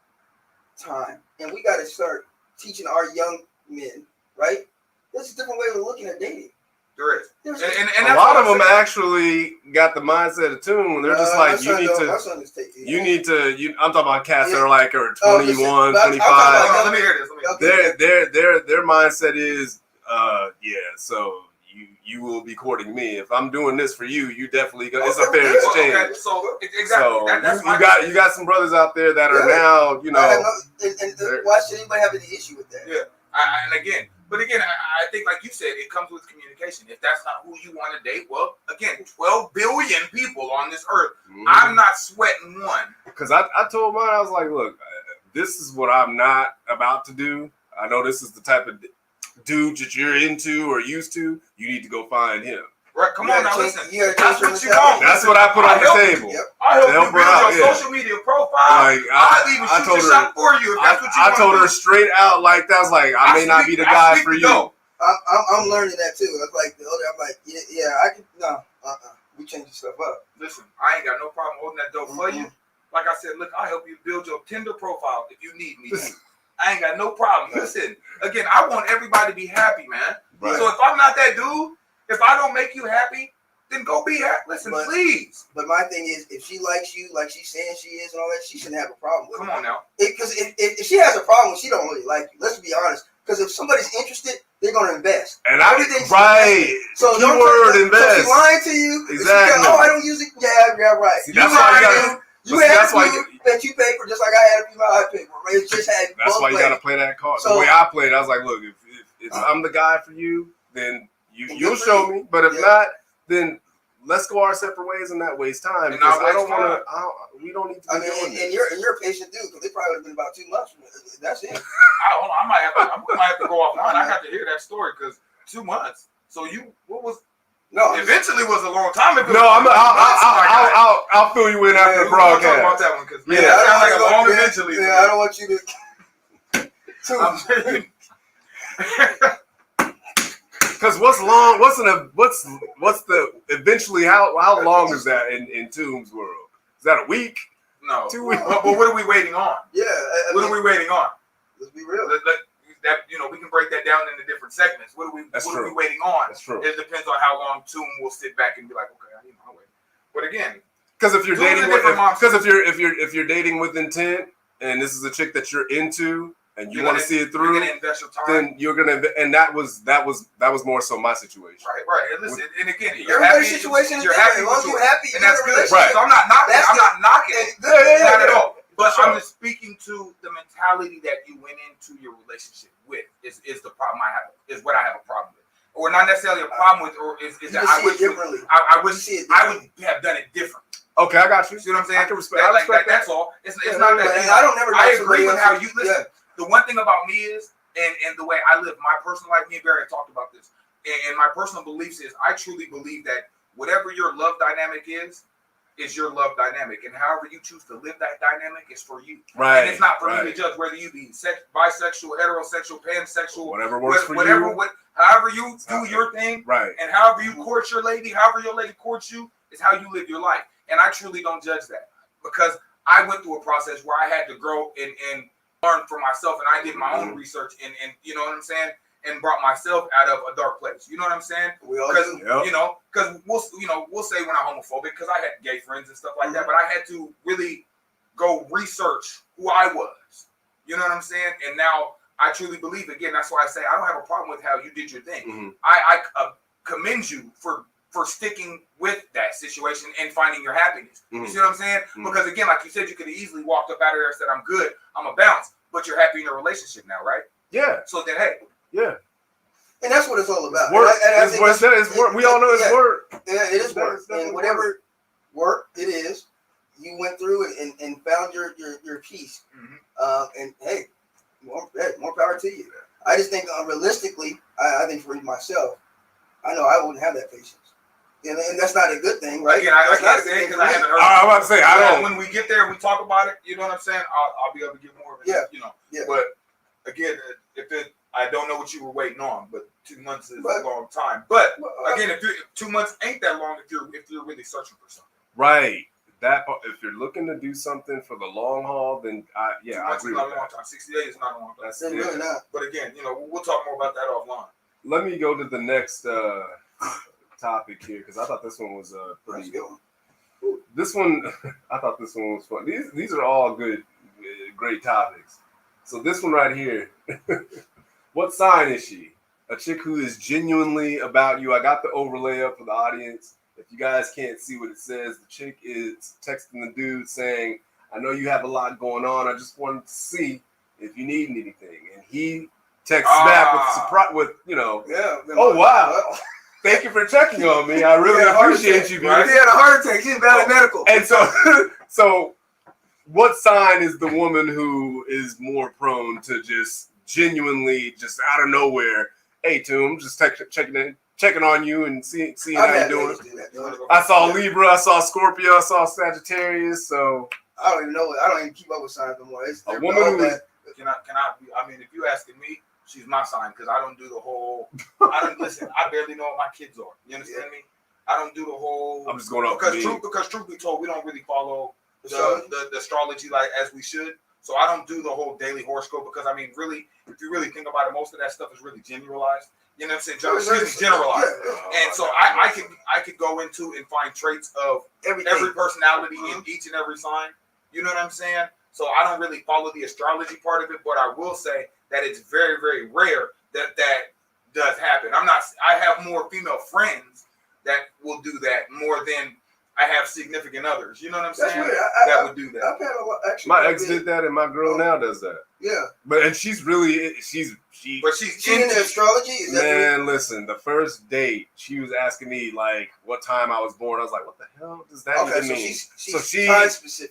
time. And we got to start teaching our young men, right? There's a different way of looking at dating. There is. And a lot of them actually got the mindset of Toom. They're just like, I'm talking about cats that are like 21, 25. Let me hear this. Their mindset is, so you will be courting me. If I'm doing this for you, you definitely go. It's a fair exchange. Okay, so exactly. So That's you got some brothers out there that are now, you know. Why should anybody have any issue with that? Yeah. But again, I think like you said, it comes with communication. If that's not who you want to date, well, again, 12 billion people on this earth. I'm not sweating one. Because I told mine, I was like, look, this is what I'm not about to do. I know this is the type of dude that you're into or used to. You need to go find him. Right, come on now, listen. That's what you want. That's what I put on the table. I help you build your social media profile. Like, I'll even shoot your shot for you if that's what you want. I told her straight out like that. I was like, I may not be the guy for you. I'm learning that too. It's like the older I'm like, I can we changing stuff up. Listen, I ain't got no problem holding that door for you. Like I said, look, I'll help you build your Tinder profile if you need me. I ain't got no problem. Listen, again, I want everybody to be happy, man. Right. So if I'm not that dude, if I don't make you happy, then go be happy. Listen, please. But my thing is, if she likes you like she's saying she is and all that, she shouldn't have a problem with it. Come on now. Because if she has a problem, she don't really like you. Let's be honest. Because if somebody's interested, they're going to invest. And right. So keyword invest. So she's lying to you. Exactly. I don't use it. Yeah, right. See, that's why you had a few that you paid for just like I had a few I paid for. It just had that's why you got to play that card. So, the way I played, I was like, look, if I'm the guy for you, then you'll show me. But if not, then let's go our separate ways and not waste time. Because I don't want to. We don't need to. And you're a patient dude because it probably would have been about 2 months. That's it. I might have to go offline. I have to hear that story because 2 months. So what was? No, eventually was a long time. I'll fill you in after the broadcast. Talk about that one because that sounds like a long eventually. Yeah, I don't want you to. Because what's long? What's the eventually? How long is that in Tomb's world? Is that a week? No, 2 weeks. But what are we waiting on? Yeah, what are we waiting on? Let's be real. We can break that down into different segments. What are we waiting on? That's true. It depends on how long Tomb will sit back and be like, okay, I'll wait. But again, because if you're dating, if you're dating with intent, and this is a chick that you're into, and you want to see it through, you're gonna invest your time. Then you're gonna, and that was more so my situation. Right. And listen, and again, you're happy. Situation you're happy. As long as you're happy, and that's good. Right. So I'm not knocking. I'm not knocking it. Not at all. But I'm just speaking to the mentality that you went into your relationship with is the problem I have, is what I have a problem with. Or not necessarily a problem with, or is that I wish I would have done it differently. Okay, I got you. See what I'm saying? I can respect that. That's all. It's not that. I agree with how you listen. Yeah. The one thing about me is, and the way I live my personal life, me and Barry talked about this, and my personal beliefs is I truly believe that whatever your love dynamic is your love dynamic, and however you choose to live that dynamic is for you. Right. And it's not for me to judge whether you be bisexual, heterosexual, pansexual, whatever works for you. However you do your thing, right. And however you court your lady, however your lady courts you, is how you live your life. And I truly don't judge that because I went through a process where I had to grow and learn for myself, and I did my own research and you know what I'm saying, and brought myself out of a dark place. You know what I'm saying? Because because we'll say we're not homophobic because I had gay friends and stuff like that, but I had to really go research who I was. You know what I'm saying? And now I truly believe, again, that's why I say I don't have a problem with how you did your thing. Mm-hmm. I commend you for sticking with that situation and finding your happiness. Mm-hmm. You see what I'm saying? Mm-hmm. Because again, like you said, you could have easily walked up out of there and said, I'm good, I'm a bounce, but you're happy in a relationship now, right? Yeah. So then, hey. Yeah. And that's what it's all about. Work. It's work. We all know it's work. Yeah, it is work. And whatever work it is, you went through it and found your peace. Mm-hmm. And hey, more power to you. I just think realistically, I think for myself, I know I wouldn't have that patience. And that's not a good thing, right? Again, I can't say because I haven't heard. I'm about to say I don't. When we get there and we talk about it, you know what I'm saying? I'll be able to give more of it. Yeah. You know. Yeah. But again, I don't know what you were waiting on, but 2 months is a long time. But again, if 2 months ain't that long, if you're really searching for something. Right. That if you're looking to do something for the long haul, then I agree with not that. a long time. 60 days is not a long time. That's really not. But again, we'll talk more about that offline. Let me go to the next topic here because I thought this one was pretty good. This one, I thought this one was fun. These are all good, great topics. So this one right here, what sign is she? A chick who is genuinely about you. I got the overlay up for the audience. If you guys can't see what it says, the chick is texting the dude saying, I know you have a lot going on. I just wanted to see if you need anything. And he texts back with surprise, with, oh, wow. Thank you for checking on me. I really appreciate you. Right? He had a heart attack. She's Valley Medical. And so what sign is the woman who is more prone to just genuinely, just out of nowhere, hey, Toom, just checking on you and seeing how you're doing? I saw Libra, I saw Scorpio, I saw Sagittarius, so I don't even know. I don't even keep up with signs no more. A woman who is, I mean, if you asking me, she's my sign because I don't do the whole. I don't listen. I barely know what my kids are. You understand me? I don't do the whole. I'm just going off because truth be told, we don't really follow the astrology like as we should. So I don't do the whole daily horoscope because I mean, really, if you really think about it, most of that stuff is really generalized. You know what I'm saying? Generalized. And so I could go into and find traits of every personality in each and every sign. You know what I'm saying? So I don't really follow the astrology part of it, but I will say that it's very, very rare that does happen. I have more female friends that will do that more than I have significant others. You know what I'm saying? That would do that. I've had a lot, actually. My ex did that, and my girl now does that. Yeah. But she's really she's into astrology. Is man, listen. The first date, she was asking me like what time I was born. I was like, what the hell does that even mean?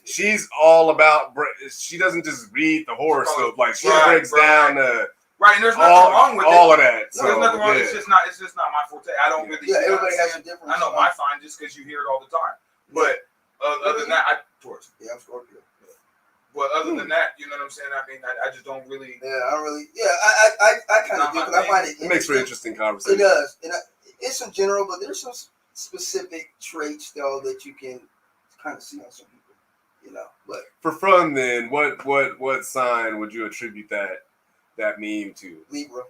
She's all about. She doesn't just read the horoscope. Like she breaks down the. Right, and there's nothing wrong with all of that. No, there's nothing wrong. It's just not my forte. I don't really. Yeah, everybody has a different. I know my sign just because you hear it all the time. But other than that, I'm Scorpio. But other than that, you know what I'm saying? I mean, I just don't really. Yeah, I don't really. Yeah, I kind of do because I find it. It makes for interesting conversation. It does, and it's some general, but there's some specific traits though that you can kind of see on some people. You know, but for fun, then, what sign would you attribute that meme to? Libra.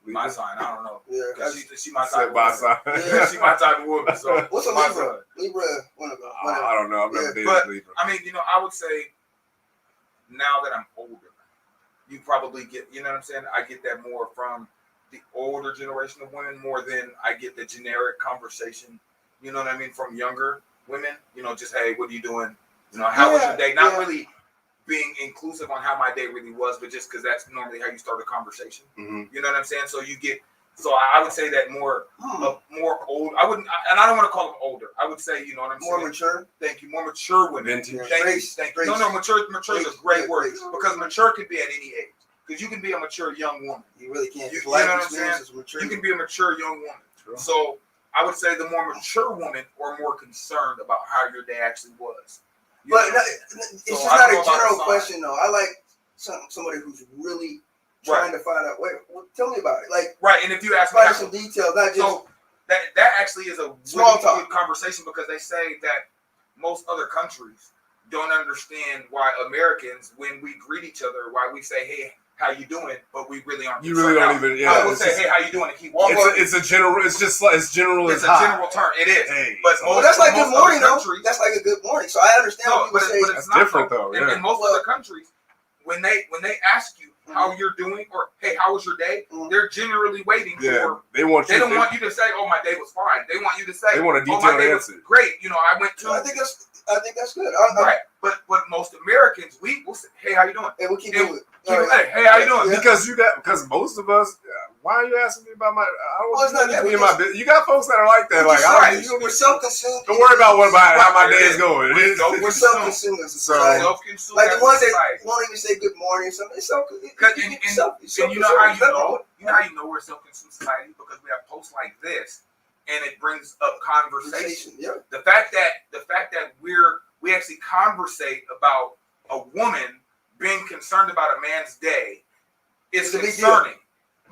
My sign, I don't know. Yeah, because she my type of woman. Yeah, she my type of woman. So what's a Libra? Libra, one of them. I don't know. I've never dated Libra. I mean, I would say now that I'm older, you probably get, you know what I'm saying? I get that more from the older generation of women more than I get the generic conversation. You know what I mean? From younger women, just hey, what are you doing? How was your day? Not really being inclusive on how my day really was, but just because that's normally how you start a conversation. Mm-hmm. You know what I'm saying? So I would say that more old. I wouldn't, and I don't want to call them older. I would say, you know what I'm saying? More mature. Thank you. More mature women. Vintage. Thank you. No, mature is a great word because mature could be at any age. Because you can be a mature young woman. You really can't. You know what I'm saying? You can be a mature young woman. True. So I would say the more mature woman or more concerned about how your day actually was. But it's just not a general question, though. I like somebody who's really trying to find out. Wait, tell me about it. Like, right, and if you ask me some details, not just so that actually is a small really talk good conversation because they say that most other countries don't understand why Americans, when we greet each other, why we say, "Hey, how you doing?" but we really aren't. You really don't even. Yeah, I will say, "Hey, how you doing?" and keep walking. It's a general. It's just like it's general. It's a general term. It is. Hey. But that's like good morning, though. That's like a good morning. So I understand what people say. But it's not different, though. Yeah. In most other countries, when they ask you how you're doing or hey, how was your day, they're generally waiting for. They want you. They don't want you to say, "Oh, my day was fine." They want you to say, "They want a detailed answer." Great. I went to. I think that's good. Right. But most Americans, we will say, "Hey, how you doing?" And we keep doing it. Hey, how you doing? Yeah. Because most of us. Why are you asking me about my? It's not that. My business. You got folks that are like that. Like, we're self-consumed. Don't worry about how my day is going. We're self-consumed. Self-consumed. Like the ones that won't even say good morning or something. It's self-consumed. And you know how you know we're self-consumed society because we have posts like this, and it brings up conversation. Yeah. The fact that we actually conversate about a woman being concerned about a man's day is concerning.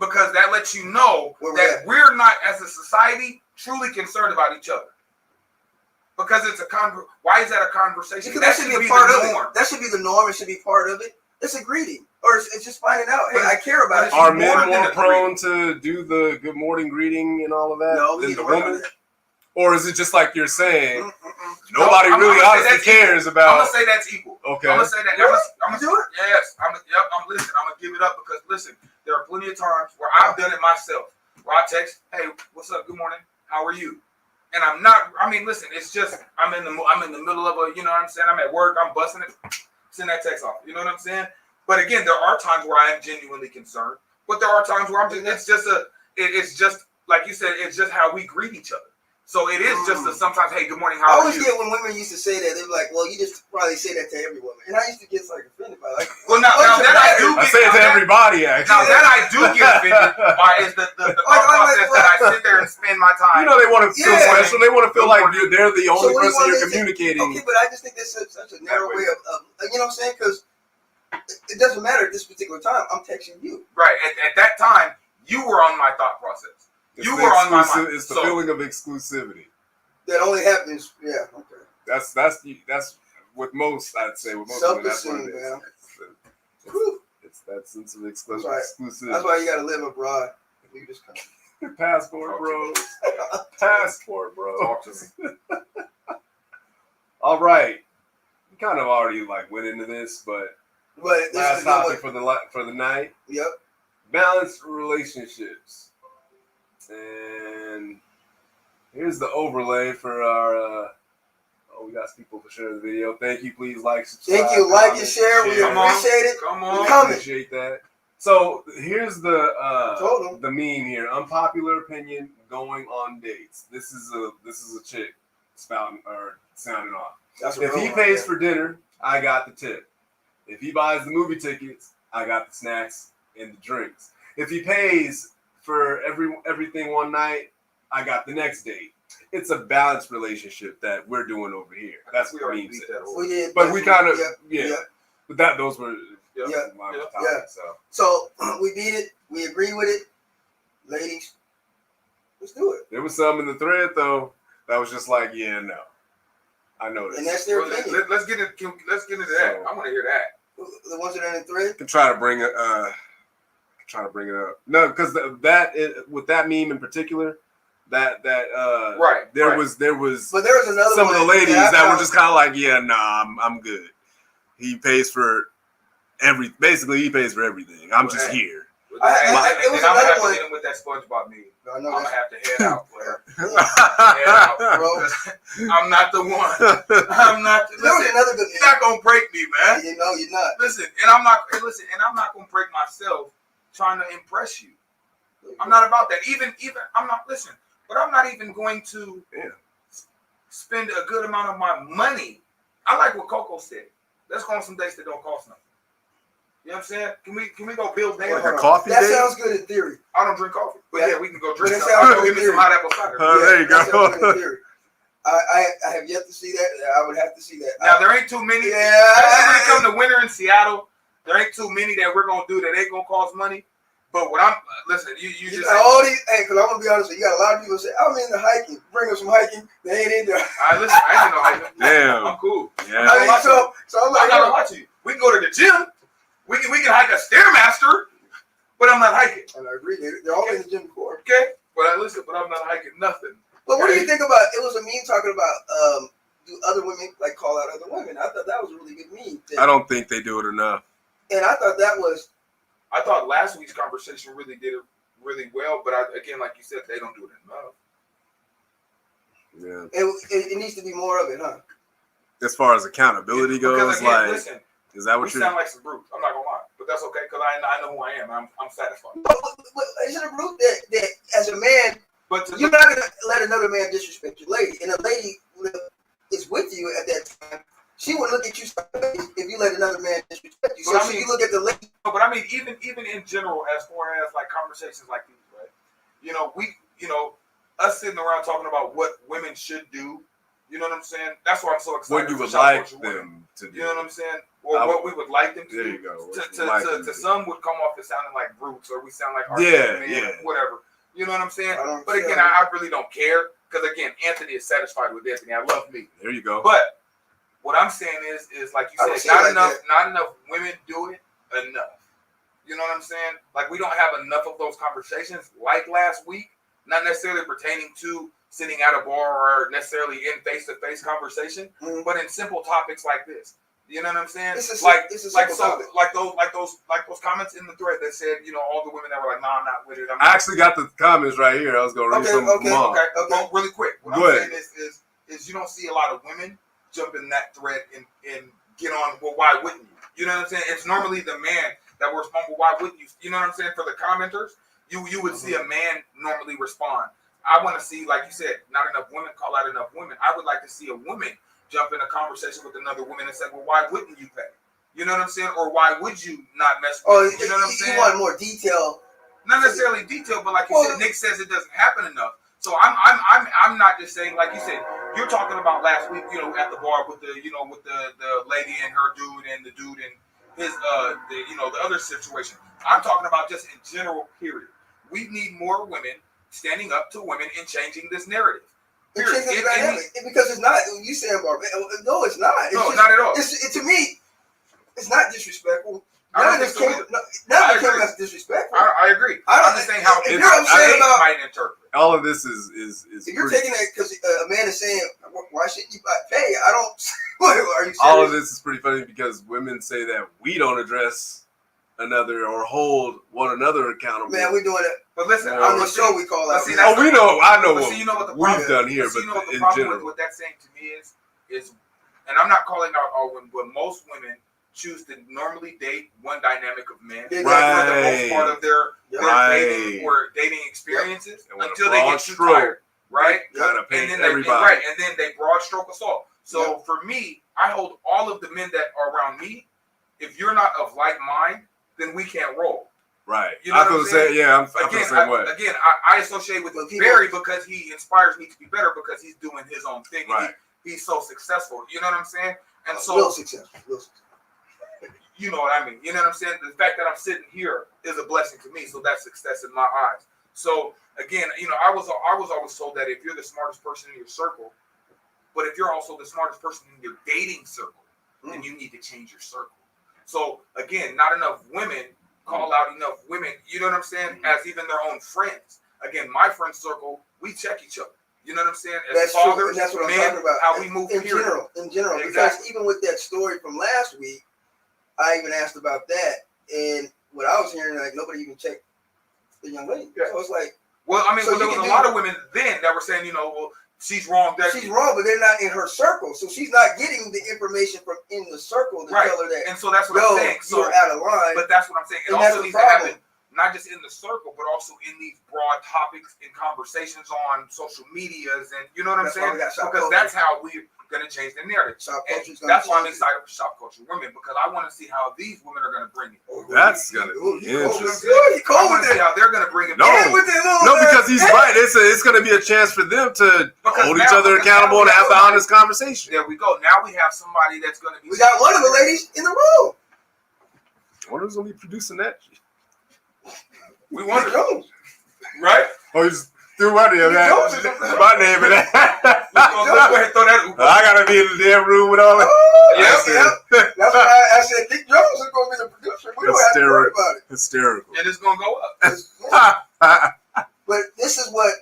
Because that lets you know that we're not, as a society, truly concerned about each other. Because it's why is that a conversation? Because that should be a part of it. That should be the norm. It should be part of it. It's a greeting. Or it's just finding out, hey, I care about it. Are men more prone to do the good morning greeting and all of that than the woman? Or is it just like you're saying, nobody really honestly cares about... I'm going to say that's equal. Okay. I'm going to say that. Really? I'm going to do it? Yes. I'm listening. I'm going to give it up because, listen, there are plenty of times where I've done it myself. Or I text, hey, what's up? Good morning. How are you? And I'm not. I mean, listen. It's just I'm in the middle of a. You know what I'm saying? I'm at work. I'm busting it. Send that text off. You know what I'm saying? But again, there are times where I am genuinely concerned. But there are times where I'm just. It's just a. It's just like you said. It's just how we greet each other. So it is just a sometimes. Hey, good morning. I How are always you? get when women used to say that, they were like, "Well, you just probably say that to every woman," and I used to get like offended by like. Well, now that I do I get, say it to everybody, actually. Now that I do get offended by is the thought process that I sit there and spend my time. You know, they want to feel special. They want to feel like they're the only what do you person want you're me to say? communicating. Okay, but I just think that's such a narrow way of you know what I'm saying? Because it doesn't matter at this particular time. I'm texting you. Right. At that time, you were on my thought process. You were on my mind. It's the feeling of exclusivity. That only happens. Yeah. Okay. That's with most, I'd say, with most women, that's what it is. Man. It's that sense of exclusivity. That's why you gotta live abroad. You just come. Passport, bro. Passport, bro. Talk to me. All right. We kind of already like went into this, but this last is topic for the night. Yep. Balanced relationships. And here's the overlay for our. We got people for sharing the video. Thank you. Please like, subscribe. Thank you. Like and share. We appreciate it. Come on. Appreciate that. So here's the meme here. Unpopular opinion: going on dates. This is a chick spouting or sounding off. If he pays for dinner, I got the tip. If he buys the movie tickets, I got the snacks and the drinks. If he pays for everything one night, I got the next date. It's a balanced relationship that we're doing over here. That's what we said. But we kind of But those were So we beat it. We agree with it, ladies. Let's do it. There was some in the thread though that was just like, yeah, no, I know this. And that's their opinion. Let's get into that. I want to hear that. The ones that are in the thread. Can try to bring it. Trying to bring it up. No, because with that meme in particular. There was but there was another some one of the ladies that were just kind of like, yeah, nah, I'm good. He pays for basically he pays for everything. I'm just here. It was another one with that SpongeBob meme. I'm gonna have to head out, player. Bro. I'm not the one. I'm not. Listen, you're not gonna break me, man. You know you're not. Listen, and I'm not gonna break myself trying to impress you. I'm not about that. Even I'm not. Listen. But I'm not even going to spend a good amount of my money. I like what Coco said. Let's go on some dates that don't cost nothing. You know what I'm saying? Can we go build dates? Like a coffee date? That sounds good in theory. I don't drink coffee. But yeah, we can go drink. Go give me some hot apple cider. There you go. I have yet to see that. I would have to see that. Now there ain't too many. Yeah. When it comes to winter in Seattle, there ain't too many that we're gonna do that ain't gonna cost money. But what listen, you just all these. Hey, because I'm gonna be honest with you, got a lot of people say I'm into hiking. Bring them some hiking. They ain't into. Listen, I ain't no hiking. Damn, I'm cool. Yeah. So I'm like, I'm not watch you. We can go to the gym. We can hike a Stairmaster, but I'm not hiking. And I agree. They're all in the gym before. Okay, but I'm not hiking nothing. But what do you think about? It was a meme talking about do other women like call out other women? I thought that was a really good meme. I don't think they do it enough. And I thought that was. I thought last week's conversation really did it really well, but again, like you said, they don't do it enough. Yeah. It needs to be more of it, huh? As far as accountability goes, again, like, listen, is that what you sound like some brutes? I'm not gonna lie, but that's okay because I know who I am. I'm satisfied. But is it a brute that as a man, but you're not gonna let another man disrespect your lady, and a lady is with you at that time. She would look at you if you let another man disrespect you. So you look at the lady. But I mean, even in general, as far as like conversations like these, right? Us sitting around talking about what women should do. You know what I'm saying? That's why I'm so excited. What you would like them to do. You know what I'm saying? Or what we would like them to do. There you go. To some would come off as sounding like brutes, or we sound like whatever. You know what I'm saying? But again, I really don't care because again, Anthony is satisfied with Anthony. I love me. There you go. But what I'm saying is like you said, not enough women do it enough. You know what I'm saying? Like we don't have enough of those conversations like last week, not necessarily pertaining to sitting at a bar or necessarily in face-to-face conversation, but in simple topics like this. You know what I'm saying? It's a like simple topic. those comments in the thread that said, all the women that were like, "Nah, I'm not with it." I actually got the comments right here. I was gonna read some Okay. more. Well, really quick. What Go I'm ahead. saying is you don't see a lot of women jump in that thread and get on. Well, why wouldn't you? You know what I'm saying? It's normally the man that will respond. Well, why wouldn't you? You know what I'm saying? For the commenters, you would see a man normally respond. I want to see, like you said, not enough women call out enough women. I would like to see a woman jump in a conversation with another woman and say, well, why wouldn't you pay? You know what I'm saying? Or why would you not mess with me? You know what I'm saying? You want more detail. Not necessarily detail, but like you said, Nick says it doesn't happen enough. So I'm not just saying, like you said, you're talking about last week, at the bar with the lady and her dude and the dude and his the other situation. I'm talking about just in general, period. We need more women standing up to women and changing this narrative. Because it's not, you saying barbaric. No, it's not. No, not at all. To me, it's not disrespectful. None of this came as disrespectful. I agree. I'm just saying how you're upset about might interpret. All of this is if you're taking that because a man is saying, why shouldn't you pay? I don't. What, are you serious? All of this is pretty funny because women say that we don't address another or hold one another accountable. Man, we're doing it. But listen, on the show we call that. We know. I know. But see, you know what the we've done here, but in the problem general, with what that's saying to me is, and I'm not calling out all women, but most women choose to normally date one dynamic of men for the most part of their dating experiences until they get too tired, right? Kind of paint and then everybody, and then they broad stroke us all. So for me, I hold all of the men that are around me. If you're not of like mind, then we can't roll. Right. You know I feel the same. Yeah, I feel the same way. Again, I associate with Barry because he inspires me to be better because he's doing his own thing. Right. He's so successful. You know what I'm saying? And so real successful. You know what I mean? You know what I'm saying? The fact that I'm sitting here is a blessing to me. So that's success in my eyes. So again, I was always told that if you're the smartest person in your circle, but if you're also the smartest person in your dating circle, then you need to change your circle. So again, not enough women call out enough women, you know what I'm saying, as even their own friends. Again, my friend circle, we check each other. You know what I'm saying? As fathers, true, and that's what I'm talking about. How we move in general. Exactly. Because even with that story from last week, I even asked about that, and what I was hearing, like, nobody even checked the young lady. Yeah. So it's like, well, I mean, there was a lot of women then that were saying, well, she's wrong. She's wrong, but they're not in her circle, so she's not getting the information from in the circle to tell her that. And so that's what I'm saying. So you're out of line. But that's what I'm saying. It also needs to happen not just in the circle, but also in these broad topics and conversations on social medias, and you know what I'm saying? Because that's how we're going to change the narrative. That's why I'm excited for Shop Culture Women, because I want to see how these women are going to bring it. That's going to be interesting. I want to see how they're going to bring it. No, because he's right. It's going to be a chance for them to hold each other accountable and have the honest conversation. There we go. Now we have somebody that's going to be. We got one of the ladies in the room. One of them's going to be producing that. We want to go. Right? Oh, you just threw my name in that. My name in that. Go ahead, throw that. I got to be in the damn room with all that. That's why I said Dick Jones is going to be the producer. We don't have to worry about it. Hysterical. And it's going to go up. But this is what,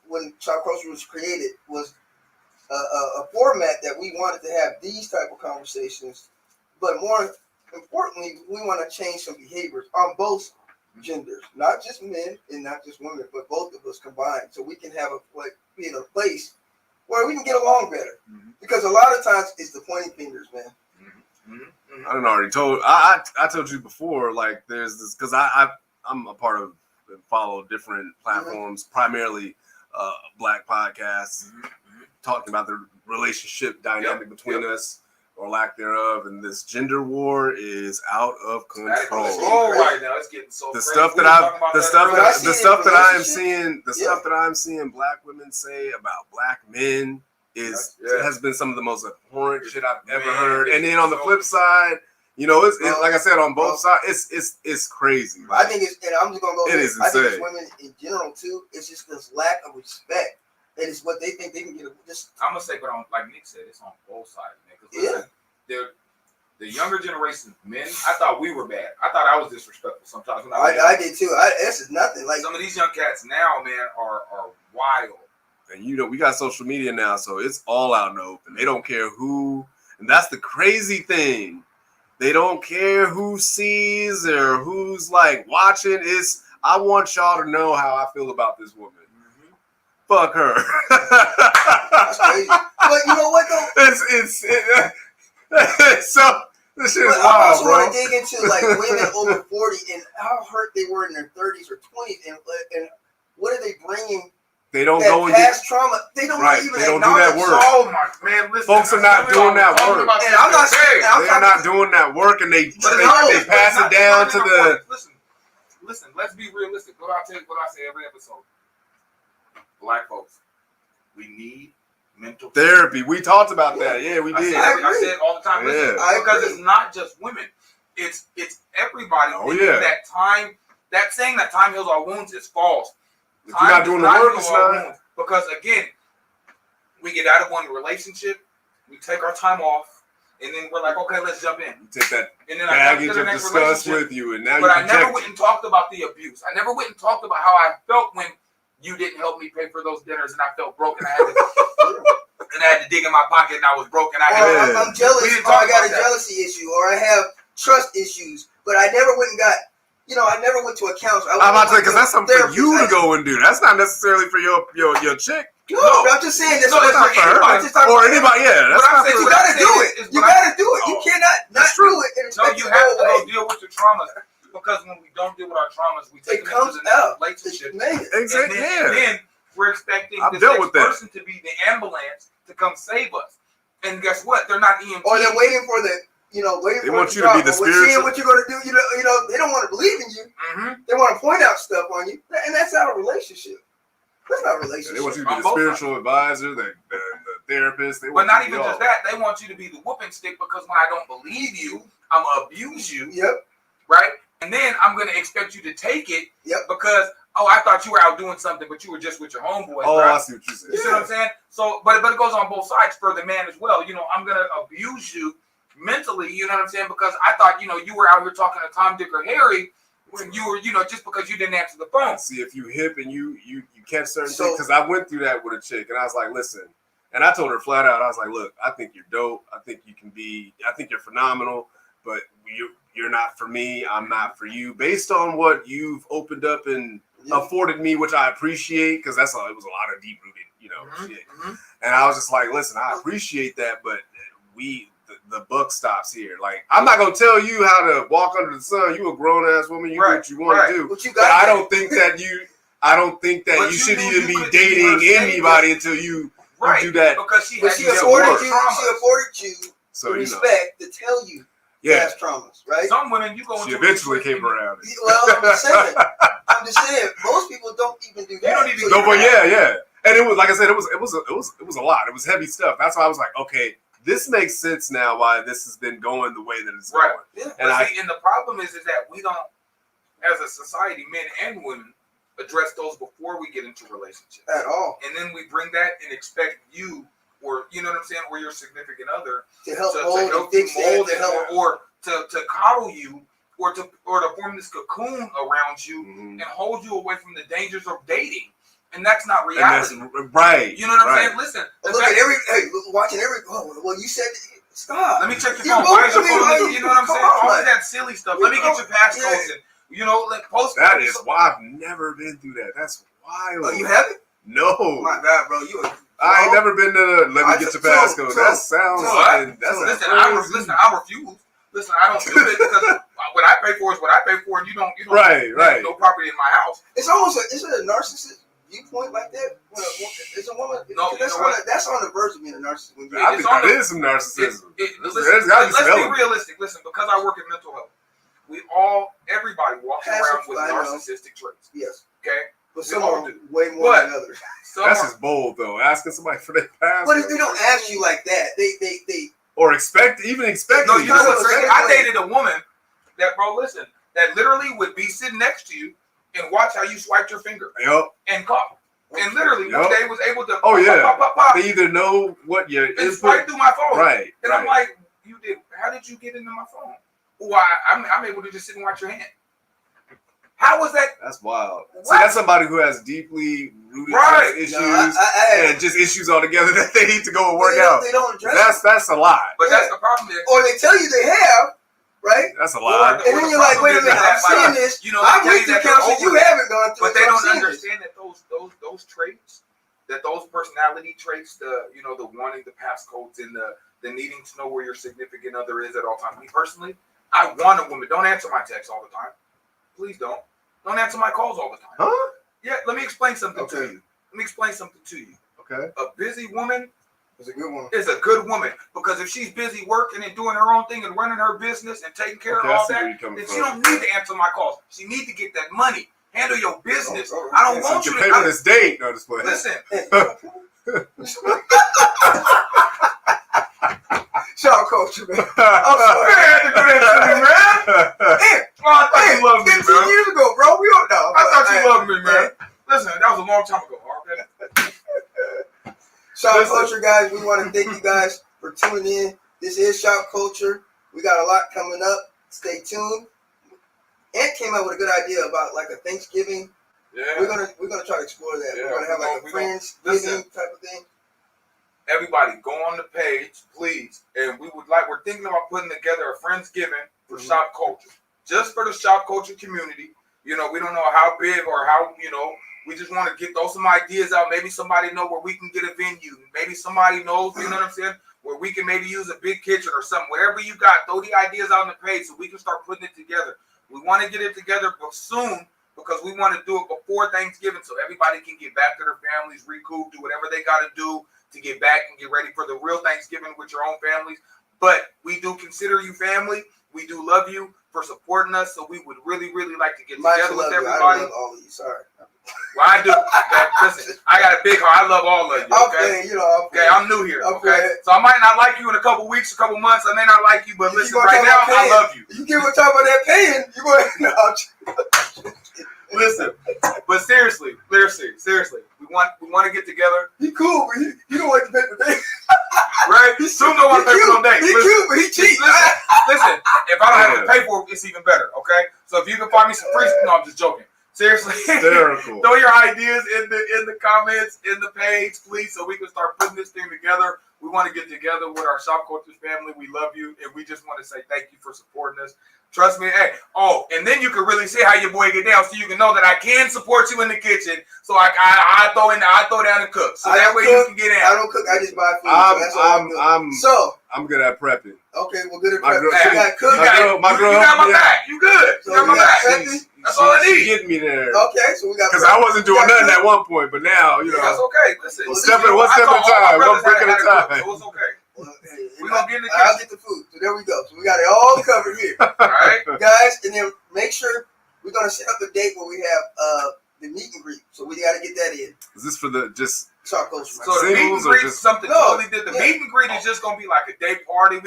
when Shop Culture was created, was a format that we wanted to have these type of conversations. But more importantly, we want to change some behaviors on both genders, not just men and not just women, but both of us combined, so we can have a place where we can get along better. Mm-hmm. Because a lot of times it's the pointing fingers, man. Mm-hmm. I done already told. I told you before, like there's this because I'm a part of and follow different platforms, primarily Black podcasts, talking about the relationship dynamic between us. Or lack thereof, and this gender war is out of control. Right now, it's getting so. The stuff that I'm seeing Black women say about Black men has been some of the most abhorrent shit I've ever heard. And then on the flip side, it's like I said on both sides, it's crazy. I think it's, and I'm just gonna go. It is insane. I think it's women in general too. It's just this lack of respect. That is what they think they can get. I'm gonna say, but like Nick said, it's on both sides, man. Because the younger generation of men, I thought we were bad. I thought I was disrespectful sometimes. I did too. This is nothing. Like some of these young cats now, man, are wild. And we got social media now, so it's all out in the open. They don't care who. And that's the crazy thing. They don't care who sees or who's like watching. I want y'all to know how I feel about this woman. Fuck her. That's crazy. But you know what though? It's so this shit is I wild, also bro. want to dig into like women over 40 and how hurt they were in their 30s or 20s, and what are they bringing? They don't that go and past trauma. They don't even They don't do that acknowledge. work. Oh my man, listen. Folks are not doing that work. And I'm not saying they're not doing that work, and they pass it down to the. Listen. Let's be realistic. What I say every episode. Black folks, we need mental therapy. We talked about that. Yeah, we did. I say it all the time. Listen, because it's not just women. It's everybody. Oh yeah. That time. That saying that time heals all wounds is false. If you're not doing the work, it's not. Because again, we get out of one relationship, we take our time off, and then we're like, okay, let's jump in. You take that and then baggage of disgust with you, and now but you I never went and talked about the abuse. I never went and talked about how I felt when you didn't help me pay for those dinners, and I felt broken. I had to dig in my pocket, and I was broken. I'm jealous. Or I got a jealousy issue, or I have trust issues, but I never went and got. I never went to a counselor. I'm about to say, because that's something for you to go and do. That's not necessarily for your chick. No, but I'm just saying that's not for her. Or anybody, yeah. That's not for you gotta do it. You gotta do it. You cannot not do it and expect you have to go deal with your traumas. Because when we don't deal with our traumas, we take them into the next relationship. Exactly. And then we're expecting the next person to be the ambulance to come save us. And guess what? They're not EMTs. Or they're waiting for the. They want you to be the spiritual. Seeing what you're going to do, they don't want to believe in you. Mm-hmm. They want to point out stuff on you, and that's not a relationship. That's not a relationship. They want you to be the spiritual advisor, the therapist. But not even just that. They want you to be the whooping stick because when I don't believe you, I'm going to abuse you. Yep. Right? And then I'm going to expect you to take it. Yep. Because, I thought you were out doing something, but you were just with your homeboys. Oh, right? I see what you said. You see what I'm saying? So, but it goes on both sides for the man as well. I'm going to abuse you mentally, you know what I'm saying? Because I thought, you were out here talking to Tom, Dick, or Harry when you were, just because you didn't answer the phone. See, if you hip and you catch certain things, because I went through that with a chick, and I was like, listen, and I told her flat out, I was like, look, I think you're dope. I think you're phenomenal, but you're not for me. I'm not for you. Based on what you've opened up and afforded me, which I appreciate, because it was a lot of deep-rooted, shit. Mm-hmm. And I was just like, listen, I appreciate that, but the buck stops here. Like, I'm not gonna tell you how to walk under the sun. You a grown ass woman. You do what you want to do. But I don't think that you should even be dating anybody until you do that. Because she afforded you the respect to tell you past traumas, right? Some women she eventually came around. Well, I'm just saying, most people don't even do that. You don't even go, but yeah. And it was, like I said, it was a lot. It was heavy stuff. That's why I was like, okay, this makes sense now why this has been going the way that it's going. Yeah. And the problem is that we don't, as a society, men and women, address those before we get into relationships. At all. And then we bring that and expect you, or you know what I'm saying, or your significant other to help mold it, or to coddle you, or to form this cocoon around you and hold you away from the dangers of dating. And that's not reality. Right. You know what I'm saying? Listen. Look at watching every. Well, you said stop. Let me check your phone. Why is your phone? You know what I'm saying? All of that silly stuff. Let me get your passcodes in. Post. That is why I've never been through that. That's wild. Oh, you haven't? No. Oh my God, bro, I ain't never been to let me get your passcode. That sounds. Listen, I refuse. Listen, I don't do it because what I pay for is what I pay for, and you don't. Right. No property in my house. It's almost is it a narcissist viewpoint like that? It's a woman. No, that's on the verge of being a narcissist. I think that is some narcissism. Let's be realistic. Listen, because I work in mental health, everybody walks around with narcissistic traits. Yes. Okay. But some are way more than others. That's just bold though. Asking somebody for their password. But if they don't ask you like that, they or expect. No, you know what's crazy? I dated a woman that literally would be sitting next to you and watch how you swiped your finger. Yep. And call. And literally one day was able to pop. They either know what your and swipe through my phone. Right. And I'm like, how did you get into my phone? Well, I'm able to just sit and watch your hand. How was that? That's wild. What? So that's somebody who has deeply rooted Right. issues I and just issues altogether that they need to go and work they out. They don't address That's a lot. But that's the problem. Is, or they tell you they have, right? That's a lot. And then you're like, wait a minute, I'm seeing this. You know, I've they went tell through you that counseling. they're You over it. haven't gone through But it. they so I'm don't seeing this. understand that those traits, that those personality traits, the wanting the passcodes and the needing to know where your significant other is at all times. Me personally, I want a woman. Don't answer my texts all the time. Please don't. Don't answer my calls all the time. Huh? Yeah, let me explain something to Okay. you. Let me explain something to you. Okay. A busy woman It's a good one. is a good woman because if she's busy working and doing her own thing and running her business and taking care Okay, of I all see where that, you're coming then from. she don't need to answer my calls. She need to get that money. Handle your business. Oh, I don't yeah, want So you you to pay for this date. No, just play. listen. Shopkulture, man. I'm sorry, I had to do that to me, man. Oh, I thought you loved me, 15 bro. years ago, bro. We don't know. I thought you loved me, man. Listen, that was a long time ago. Okay. Shopkulture, guys. We want to thank you guys for tuning in. This is Shopkulture. We got a lot coming up. Stay tuned. Ant came up with a good idea about like a Thanksgiving. Yeah. We're gonna try to explore that. Yeah, we're gonna have like a we gonna- Friendsgiving type of thing. Everybody, go on the page, please. And we're thinking about putting together a Friendsgiving for Shop Culture. Just for the Shop Culture community. You know, we don't know how big or how, we just want to throw some ideas out. Maybe somebody know where we can get a venue. Maybe somebody knows, you know what I'm saying, where we can maybe use a big kitchen or something. Whatever you got, throw the ideas out on the page so we can start putting it together. We want to get it together soon because we want to do it before Thanksgiving so everybody can get back to their families, recoup, do whatever they got to do to get back and get ready for the real Thanksgiving with your own families. But we do consider you family. We do love you for supporting us. So we would really, really like to get together with everybody. I love all of you. Sorry. Well, I do. Listen, I got a big heart. I love all of you. Okay. Okay, I'm new here. Okay. So I might not like you in a couple weeks, a couple months. I may not like you, but listen, right now I love you. You get what talk about that paying? You going? No. Listen, but seriously, we want to get together. He cool, but he don't like to pay for dates. Right? Soon don't want to pay for no dates. He cute, but he cheap. Listen, if I don't have to pay for it, it's even better. Okay. So if you can find me some free, no, I'm just joking. Seriously, Hysterical. throw your ideas in the comments, in the page, please, so we can start putting this thing together. We want to get together with our Shop Culture family. We love you, and we just want to say thank you for supporting us. Trust me. Hey, and then you can really see how your boy get down, so you can know that I can support you in the kitchen. So I throw down and cook, so that way you can get in. I don't cook. I just buy food. I'm good at prepping. Okay, well, good at My girl- prepping. You got cook. You got my back. You good. So You got my we got back. prepping. That's all I She need. getting me there. Okay, so we got Because I wasn't doing nothing at one point, but now, That's okay. Listen, one step at a time, one brick at a time. It was okay. Well, hey, We're going to get in the I'll kitchen. get the food. So there we go. So we got it all covered here. All right. Guys, and then make sure we're going to set up a date where we have the meet and greet. So we got to get that in. Is this for the just Shop Culture. So the meet and singles or greet is just- something totally different. The meet and greet is just going to be like a day party.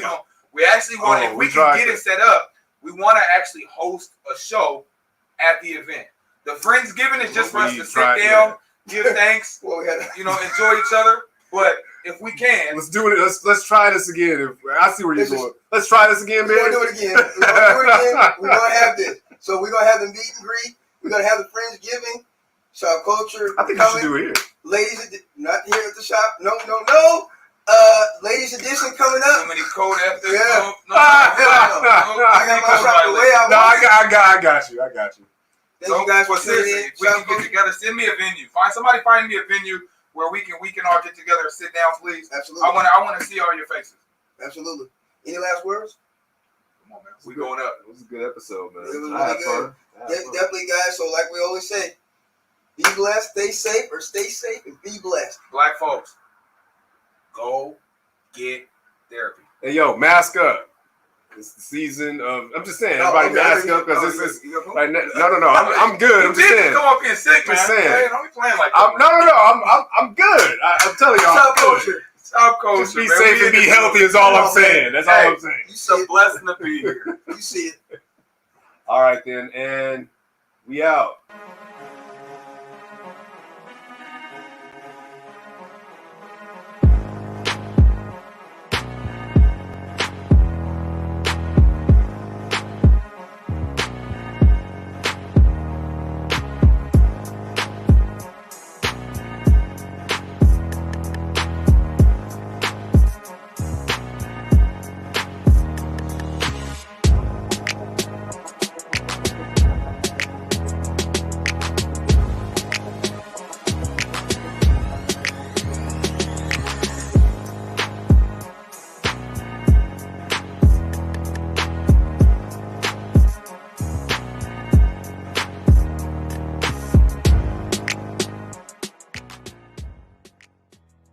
We actually want, if we can get it set up, we want to actually host a show at the event. The Friendsgiving is just for us to sit down, give thanks, Well, we had enjoy each other. But if we can, let's do it. Let's try this again. I see where you're going. Let's try this again, we're man. going to do it again. We're going to have this. So we're going to have the meet and greet. We're going to have the Friendsgiving. Shop Culture. I think you should do it here. Ladies, not here at the shop. No. Ladies edition coming up. too many code after. Yeah. I got my shop the way I No, want it. I got you. Thank you guys for tuning seriously, in. if we can get together, send me a venue. Find me a venue where we can all get together and sit down, please. Absolutely. I want to see all your faces. Absolutely. Any last words? Come on, man. We going up. It was a good episode, man. It was I had really good. fun. I had fun. Definitely, guys. So, like we always say, be blessed, stay safe, and be blessed. Black folks, go get therapy. Hey, yo, mask up. It's the season of. I'm just saying, everybody mask up because it's like no. I'm good. I'm just saying. Come up being sick, man. Just saying. Hey, don't be playing like that. No. I'm good. I'm telling y'all. Shop I'm good. Culture. Shop Culture. Just be man. safe and be healthy is all I'm saying. That's all I'm saying. It's a blessing to be here. You see it. All right then, and we out.